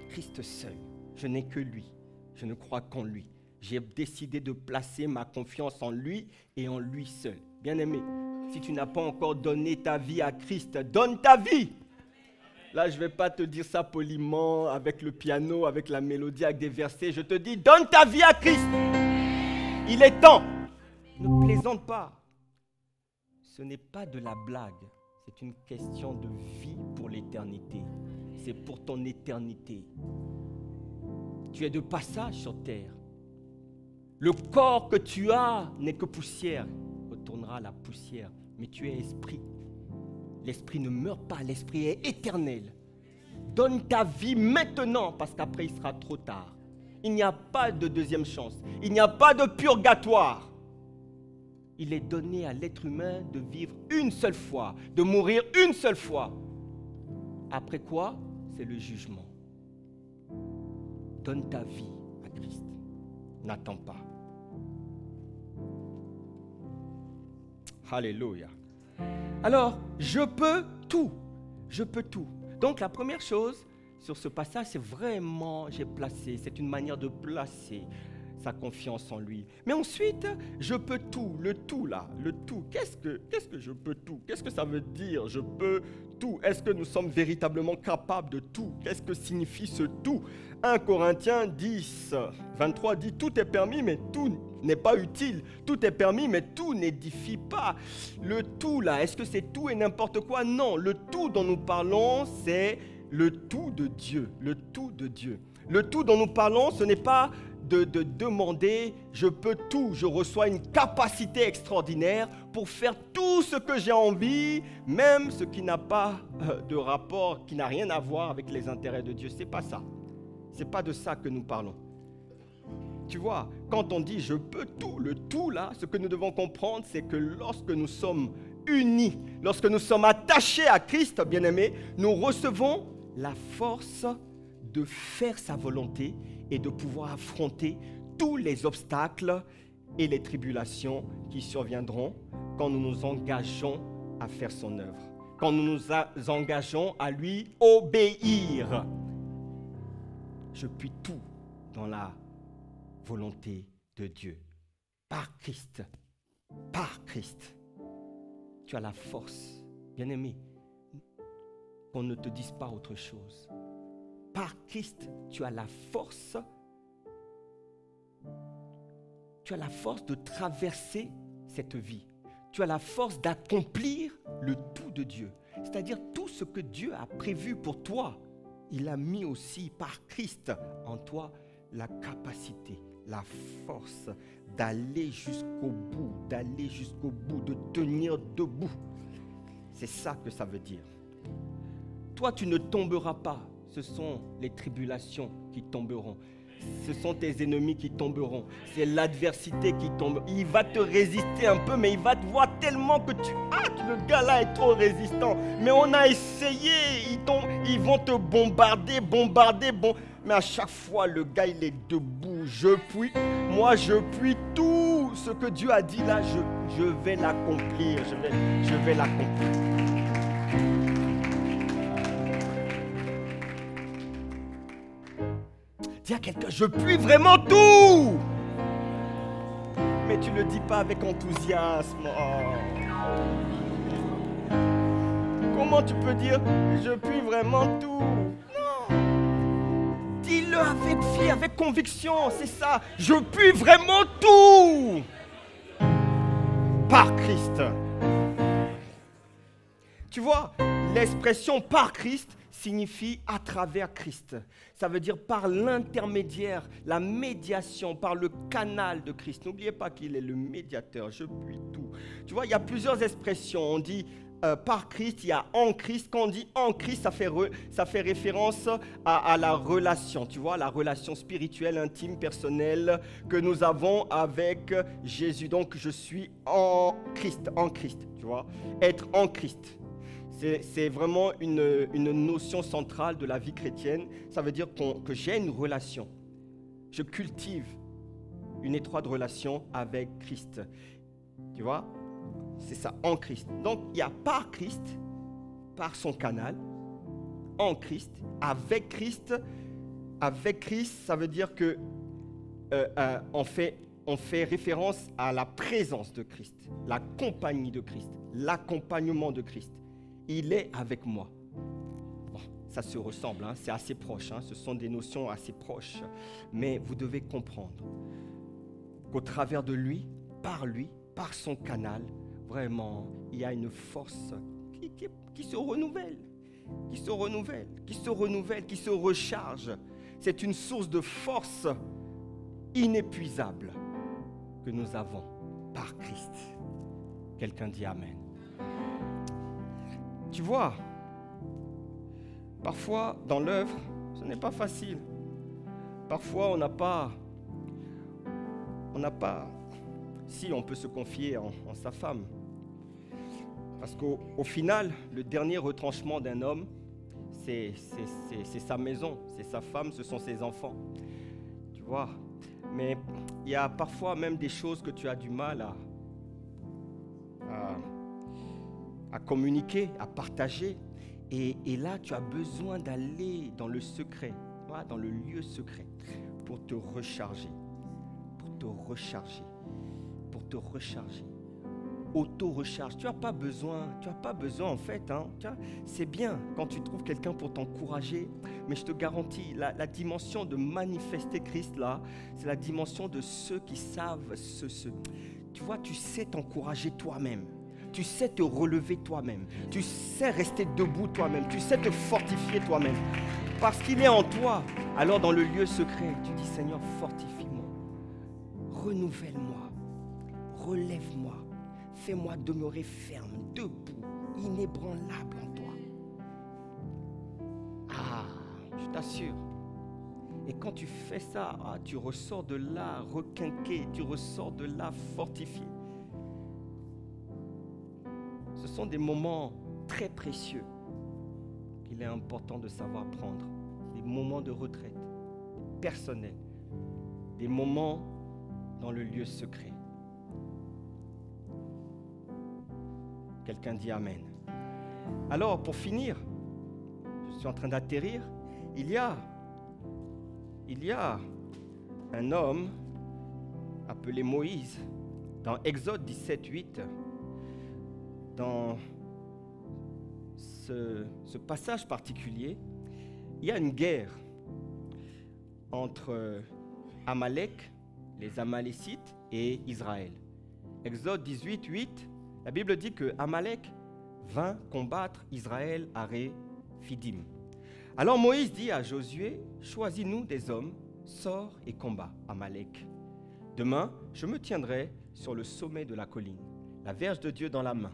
Christ seul. Je n'ai que lui. Je ne crois qu'en lui. J'ai décidé de placer ma confiance en lui et en lui seul. Bien-aimé, si tu n'as pas encore donné ta vie à Christ, donne ta vie. Là, je ne vais pas te dire ça poliment, avec le piano, avec la mélodie, avec des versets. Je te dis, donne ta vie à Christ. Il est temps. Ne plaisante pas. Ce n'est pas de la blague. C'est une question de vie pour l'éternité. C'est pour ton éternité. Tu es de passage sur terre. Le corps que tu as n'est que poussière. Retournera à la poussière. Mais tu es esprit. L'esprit ne meurt pas, l'esprit est éternel. Donne ta vie maintenant, parce qu'après il sera trop tard. Il n'y a pas de deuxième chance. Il n'y a pas de purgatoire. Il est donné à l'être humain de vivre une seule fois, de mourir une seule fois. Après quoi? C'est le jugement. Donne ta vie à Christ. N'attends pas. Alléluia. Alors, je peux tout. Je peux tout. Donc, la première chose sur ce passage, c'est vraiment, c'est une manière de placer sa confiance en lui. Mais ensuite, je peux tout, le tout là, le tout. Qu'est-ce que je peux tout? Qu'est-ce que ça veut dire, je peux tout? Est-ce que nous sommes véritablement capables de tout? Qu'est-ce que signifie ce tout? 1 Corinthiens 10, 23 dit, tout est permis, mais tout n'est pas utile. Tout est permis, mais tout n'édifie pas. Le tout là, est-ce que c'est tout et n'importe quoi? Non, le tout dont nous parlons, c'est le tout de Dieu. Le tout de Dieu. Le tout dont nous parlons, ce n'est pas de demander, je peux tout, je reçois une capacité extraordinaire pour faire tout ce que j'ai envie, même ce qui n'a pas de rapport, qui n'a rien à voir avec les intérêts de Dieu. C'est pas ça. C'est pas de ça que nous parlons. Tu vois, quand on dit je peux tout, le tout là, ce que nous devons comprendre, c'est que lorsque nous sommes unis, lorsque nous sommes attachés à Christ, bien-aimés, nous recevons la force de faire sa volonté et de pouvoir affronter tous les obstacles et les tribulations qui surviendront quand nous nous engageons à faire son œuvre, quand nous nous engageons à lui obéir. Je puis tout dans la volonté de Dieu, par Christ, par Christ. Tu as la force, bien-aimé, qu'on ne te dise pas autre chose. Par Christ, tu as la force de traverser cette vie. Tu as la force d'accomplir le tout de Dieu. C'est-à-dire tout ce que Dieu a prévu pour toi. Il a mis aussi par Christ en toi la capacité, la force d'aller jusqu'au bout, de tenir debout. C'est ça que ça veut dire. Toi, tu ne tomberas pas. Ce sont les tribulations qui tomberont. Ce sont tes ennemis qui tomberont. C'est l'adversité qui tombe. Il va te résister un peu, mais il va te voir tellement que le gars-là est trop résistant. Mais on a essayé. Ils vont te bombarder. Mais à chaque fois, le gars, il est debout. Je puis tout ce que Dieu a dit là. Je vais l'accomplir. Je vais l'accomplir. Dis à quelqu'un, je puis vraiment tout. Mais tu ne le dis pas avec enthousiasme. Comment tu peux dire, je puis vraiment tout? Non. Dis-le avec vie, avec conviction, c'est ça. Je puis vraiment tout. Par Christ. Tu vois, l'expression par Christ signifie à travers Christ. Ça veut dire par l'intermédiaire, la médiation, par le canal de Christ. N'oubliez pas qu'il est le médiateur, je puis tout. Tu vois, il y a plusieurs expressions. On dit par Christ, il y a en Christ. Quand on dit en Christ, ça fait référence à la relation. Tu vois, la relation spirituelle, intime, personnelle que nous avons avec Jésus. Donc, je suis en Christ, tu vois. Être en Christ. C'est vraiment une notion centrale de la vie chrétienne. Ça veut dire que j'ai une relation. Je cultive une étroite relation avec Christ. Tu vois? C'est ça, en Christ. Donc, il y a par Christ, par son canal, en Christ, avec Christ. Avec Christ, ça veut dire que on fait référence à la présence de Christ, la compagnie de Christ, l'accompagnement de Christ. Il est avec moi. Bon, ça se ressemble, hein, c'est assez proche, hein, ce sont des notions assez proches. Mais vous devez comprendre qu'au travers de lui, par son canal, vraiment, il y a une force qui se renouvelle, qui se recharge. C'est une source de force inépuisable que nous avons par Christ. Quelqu'un dit Amen. Tu vois, parfois dans l'œuvre, ce n'est pas facile. Parfois on n'a pas, si on peut se confier en sa femme. Parce qu'au final, le dernier retranchement d'un homme, c'est sa maison, c'est sa femme, ce sont ses enfants. Tu vois, mais il y a parfois même des choses que tu as du mal à communiquer, à partager. Et là, tu as besoin d'aller dans le secret, dans le lieu secret, pour te recharger, auto-recharge. Tu n'as pas besoin en fait, hein, c'est bien quand tu trouves quelqu'un pour t'encourager, mais je te garantis, la dimension de manifester Christ là, c'est la dimension de ceux qui savent tu vois, tu sais t'encourager toi-même. Tu sais te relever toi-même. Tu sais rester debout toi-même. Tu sais te fortifier toi-même. Parce qu'il est en toi. Alors dans le lieu secret, tu dis Seigneur, fortifie-moi. Renouvelle-moi. Relève-moi. Fais-moi demeurer ferme, debout, inébranlable en toi. Ah, je t'assure. Et quand tu fais ça, tu ressors de là requinqué. Tu ressors de là fortifié. Ce sont des moments très précieux qu'il est important de savoir prendre. Des moments de retraite personnels. Des moments dans le lieu secret. Quelqu'un dit Amen. Alors, pour finir, je suis en train d'atterrir. Il y a un homme appelé Moïse dans Exode 17:8. Dans ce passage particulier, il y a une guerre entre Amalek, les Amalécites et Israël. Exode 18, 8, la Bible dit que Amalek vint combattre Israël à Réphidim. Alors Moïse dit à Josué, choisis-nous des hommes, sors et combat Amalek. Demain, je me tiendrai sur le sommet de la colline, la verge de Dieu dans la main.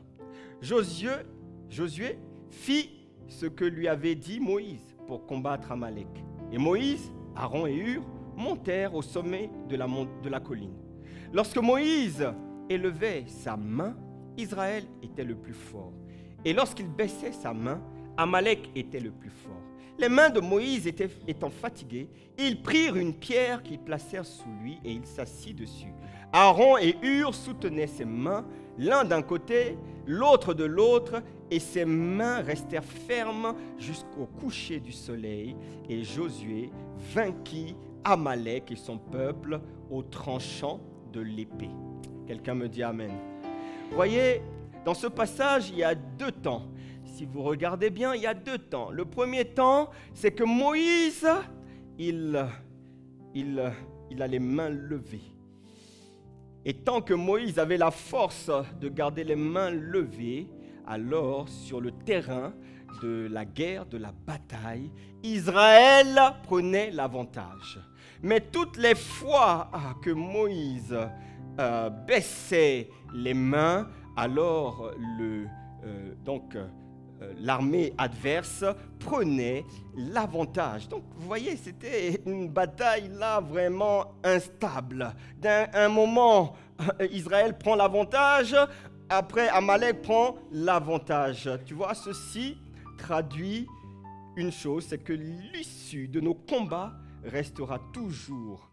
Josué fit ce que lui avait dit Moïse pour combattre Amalek. Et Moïse, Aaron et Hur montèrent au sommet de la colline. Lorsque Moïse élevait sa main, Israël était le plus fort. Et lorsqu'il baissait sa main, Amalek était le plus fort. Les mains de Moïse étant fatiguées, ils prirent une pierre qu'ils placèrent sous lui et il s'assit dessus. Aaron et Hur soutenaient ses mains, l'un d'un côté, l'autre de l'autre, et ses mains restèrent fermes jusqu'au coucher du soleil. Et Josué vainquit Amalek et son peuple au tranchant de l'épée. Quelqu'un me dit Amen. Voyez, dans ce passage, il y a 2 temps. Si vous regardez bien, il y a 2 temps. Le premier temps, c'est que Moïse, il a les mains levées. Et tant que Moïse avait la force de garder les mains levées, alors sur le terrain de la guerre, de la bataille, Israël prenait l'avantage. Mais toutes les fois que Moïse baissait les mains, alors l'armée adverse prenait l'avantage. Donc, vous voyez, c'était une bataille là vraiment instable. D'un moment, Israël prend l'avantage, après Amalek prend l'avantage. Tu vois, ceci traduit une chose, c'est que l'issue de nos combats restera toujours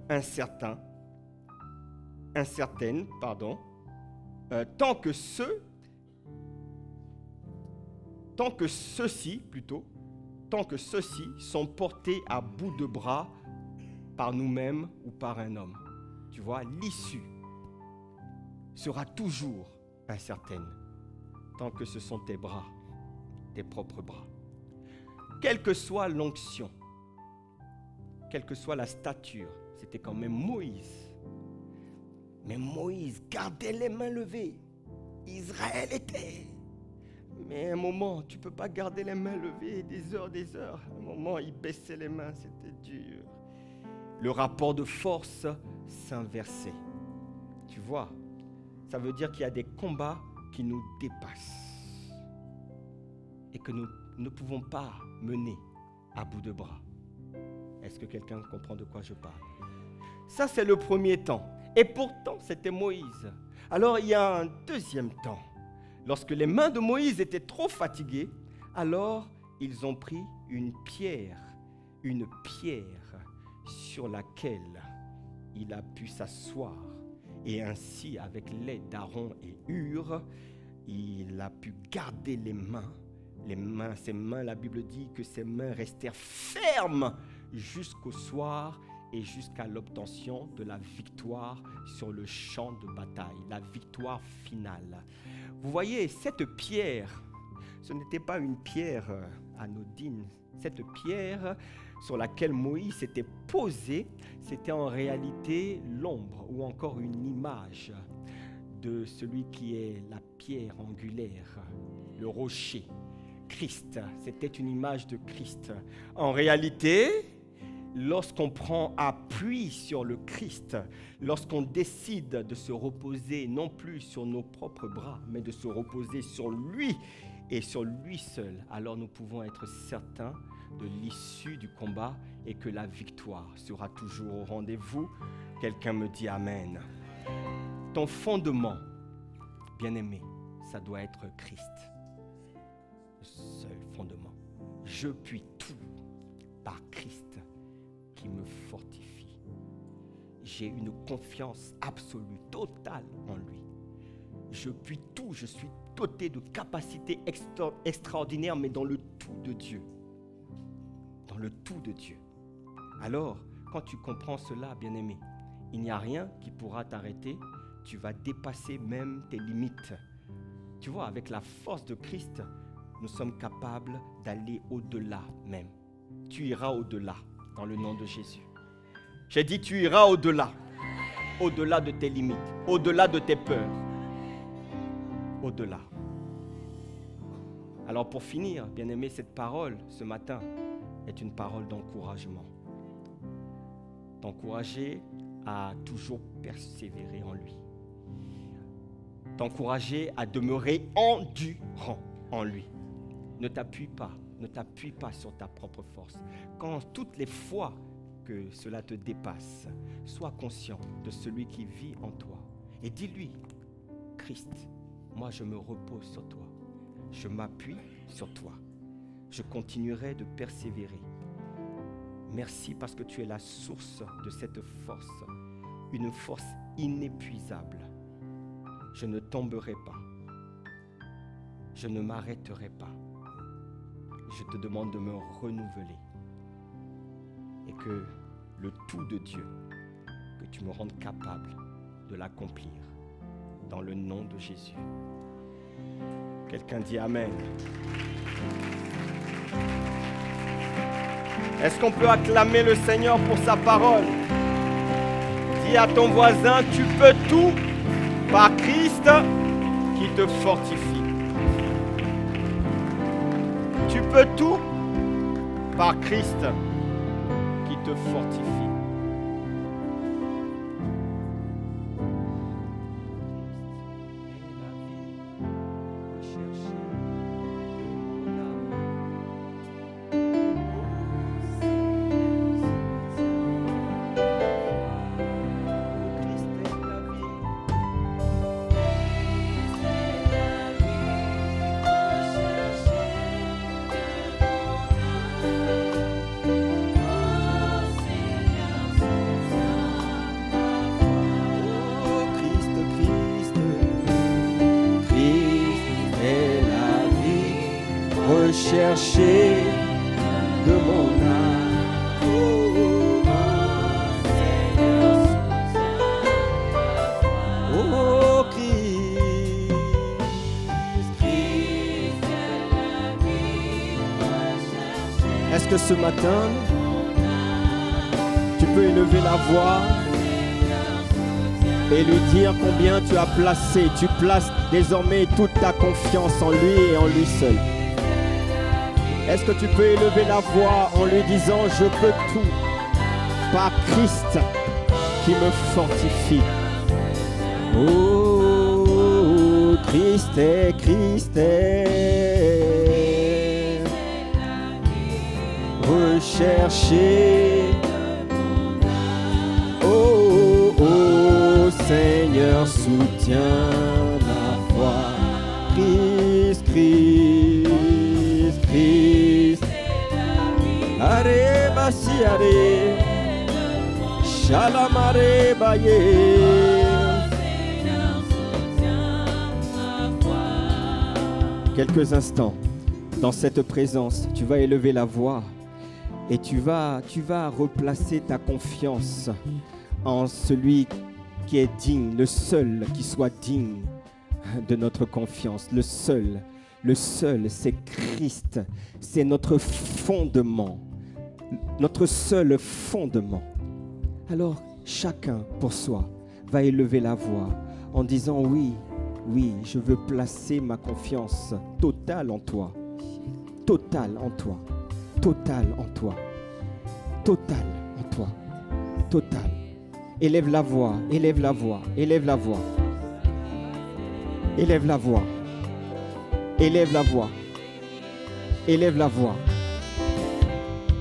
incertaine, tant que ceux-ci sont portés à bout de bras par nous-mêmes ou par un homme. Tu vois, l'issue sera toujours incertaine tant que ce sont tes bras, tes propres bras. Quelle que soit l'onction, quelle que soit la stature, c'était quand même Moïse. Mais Moïse gardait les mains levées. Israël était. Mais à un moment, tu ne peux pas garder les mains levées des heures. À un moment, il baissait les mains, c'était dur. Le rapport de force s'inversait. Tu vois, ça veut dire qu'il y a des combats qui nous dépassent et que nous ne pouvons pas mener à bout de bras. Est-ce que quelqu'un comprend de quoi je parle? Ça, c'est le premier temps. Et pourtant, c'était Moïse. Alors, il y a un deuxième temps. Lorsque les mains de Moïse étaient trop fatiguées, alors ils ont pris une pierre sur laquelle il a pu s'asseoir. Et ainsi, avec l'aide d'Aaron et Hur, il a pu garder les mains. Ses mains, la Bible dit que ses mains restèrent fermes jusqu'au soir et jusqu'à l'obtention de la victoire sur le champ de bataille, la victoire finale. Vous voyez, cette pierre, ce n'était pas une pierre anodine. Cette pierre sur laquelle Moïse s'était posé, c'était en réalité l'ombre ou encore une image de celui qui est la pierre angulaire, le rocher, Christ. C'était une image de Christ. En réalité, lorsqu'on prend appui sur le Christ, lorsqu'on décide de se reposer non plus sur nos propres bras, mais de se reposer sur lui et sur lui seul, alors nous pouvons être certains de l'issue du combat et que la victoire sera toujours au rendez-vous. Quelqu'un me dit Amen. Ton fondement, bien-aimé, ça doit être Christ. Le seul fondement. Je puis tout par Christ qui me fortifie. J'ai une confiance absolue, totale en lui. Je puis tout, je suis doté de capacités extraordinaires, mais dans le tout de Dieu. Dans le tout de Dieu. Alors, quand tu comprends cela, bien-aimé, il n'y a rien qui pourra t'arrêter. Tu vas dépasser même tes limites. Tu vois, avec la force de Christ, nous sommes capables d'aller au-delà même. Tu iras au-delà dans le nom de Jésus. J'ai dit, tu iras au-delà. au-delà de tes limites, au-delà de tes peurs, au-delà. Alors pour finir, bien-aimé, cette parole ce matin est une parole d'encouragement. T'encourager à toujours persévérer en lui. T'encourager à demeurer endurant en lui. Ne t'appuie pas sur ta propre force. Quand toutes les fois que cela te dépasse, sois conscient de celui qui vit en toi. Et dis-lui, Christ, moi je me repose sur toi. Je m'appuie sur toi. Je continuerai de persévérer. Merci parce que tu es la source de cette force, une force inépuisable. Je ne tomberai pas. Je ne m'arrêterai pas. Je te demande de me renouveler et que le tout de Dieu, que tu me rendes capable de l'accomplir dans le nom de Jésus. Quelqu'un dit Amen. Est-ce qu'on peut acclamer le Seigneur pour sa parole? Dis à ton voisin, tu peux tout par Christ qui te fortifie. Tu peux tout par Christ qui te fortifie. Chercher de mon âme, oh Christ, est-ce que ce matin tu peux élever la voix et lui dire combien tu as placé, tu places désormais toute ta confiance en lui et en lui seul? Est-ce que tu peux élever la voix en lui disant « Je peux tout par Christ qui me fortifie ». Oh, Christ est, recherché. Oh, oh, Seigneur, soutiens ma foi. Christ, Christ, Christ. Are basi are, shalamare baye. Quelques instants dans cette présence, tu vas élever la voix et tu vas replacer ta confiance en celui qui est digne, le seul qui soit digne de notre confiance, le seul, c'est Christ, c'est notre fondement, notre seul fondement. Alors, chacun pour soi va élever la voix en disant oui, je veux placer ma confiance totale en toi, totale en toi, totale en toi, totale en toi, totale. Élève la voix, élève la voix, élève la voix, élève la voix, élève la voix, élève la voix.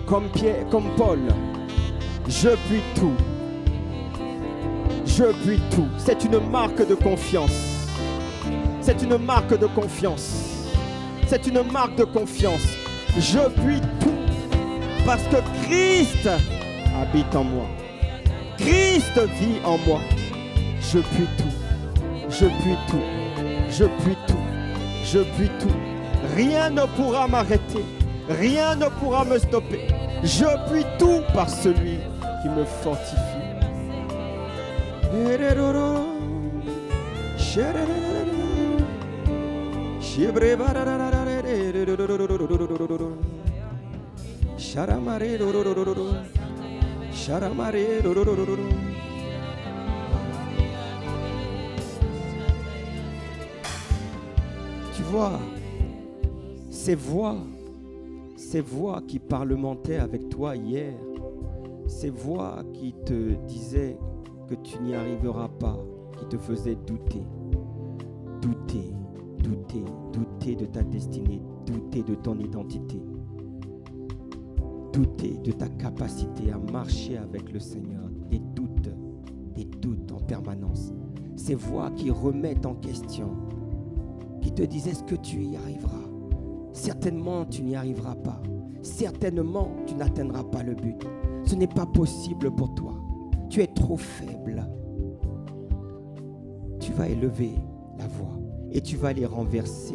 Comme Pierre, comme Paul, je puis tout. Je puis tout. C'est une marque de confiance. C'est une marque de confiance. C'est une marque de confiance. Je puis tout parce que Christ habite en moi. Christ vit en moi. Je puis tout. Je puis tout. Je puis tout. Je puis tout. Rien ne pourra m'arrêter. Rien ne pourra me stopper. Je puis tout par celui qui me fortifie. voix, ces voix qui parlementaient avec toi hier, ces voix qui te disaient que tu n'y arriveras pas, qui te faisaient douter de ta destinée, douter de ton identité, douter de ta capacité à marcher avec le Seigneur, des doutes en permanence. Ces voix qui remettent en question, qui te disent est-ce que tu y arriveras? Certainement tu n'y arriveras pas. Certainement tu n'atteindras pas le but. Ce n'est pas possible pour toi. Tu es trop faible. Tu vas élever la voix et tu vas les renverser.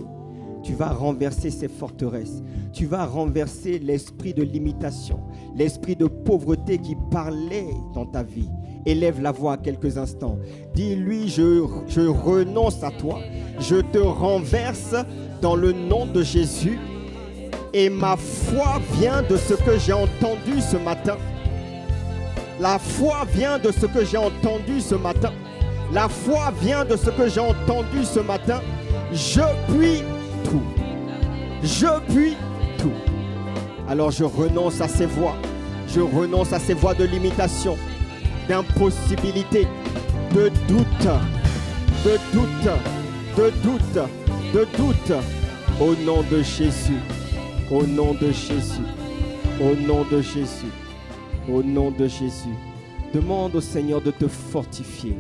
Tu vas renverser ces forteresses. Tu vas renverser l'esprit de limitation, l'esprit de pauvreté qui parlait dans ta vie. Élève la voix quelques instants. Dis-lui, je renonce à toi. Je te renverse dans le nom de Jésus. Et ma foi vient de ce que j'ai entendu ce matin. La foi vient de ce que j'ai entendu ce matin. La foi vient de ce que j'ai entendu ce matin. Je puis tout. Je puis tout. Alors je renonce à ces voix. Je renonce à ces voix de limitation, d'impossibilité, de doute, au nom de Jésus, au nom de Jésus, au nom de Jésus, au nom de Jésus. Demande au Seigneur de te fortifier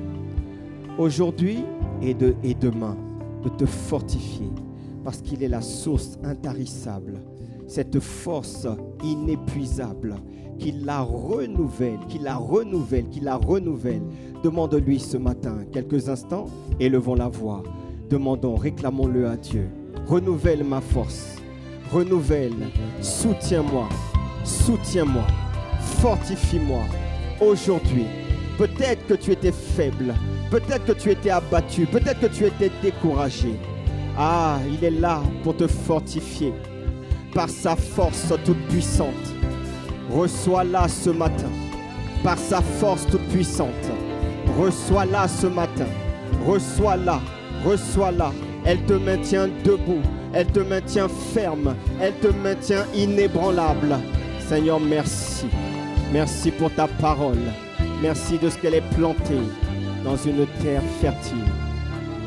aujourd'hui et demain, de te fortifier parce qu'il est la source intarissable, cette force inépuisable qui la renouvelle, qui la renouvelle. Demande-lui ce matin, quelques instants, élevons la voix. Demandons, réclamons-le à Dieu. Renouvelle ma force, renouvelle, soutiens-moi, fortifie-moi aujourd'hui. Peut-être que tu étais faible, peut-être que tu étais abattu, peut-être que tu étais découragé. Ah, il est là pour te fortifier par sa force toute puissante. Reçois-la ce matin, par sa force toute puissante. Reçois-la ce matin, reçois-la. Elle te maintient debout, elle te maintient ferme, elle te maintient inébranlable. Seigneur, merci. Merci pour ta parole. Merci de ce qu'elle est plantée dans une terre fertile.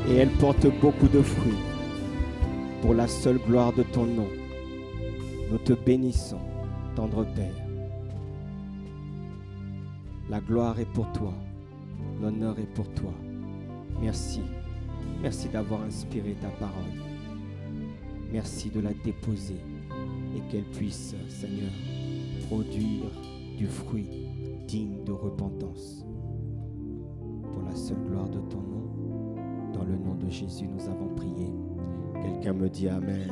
Et elle porte beaucoup de fruits. Pour la seule gloire de ton nom, nous te bénissons, tendre Père. La gloire est pour toi, l'honneur est pour toi. Merci. Merci d'avoir inspiré ta parole. Merci de la déposer et qu'elle puisse, Seigneur, produire du fruit digne de repentance. Pour la seule gloire de ton nom, dans le nom de Jésus, nous avons prié. Quelqu'un me dit Amen.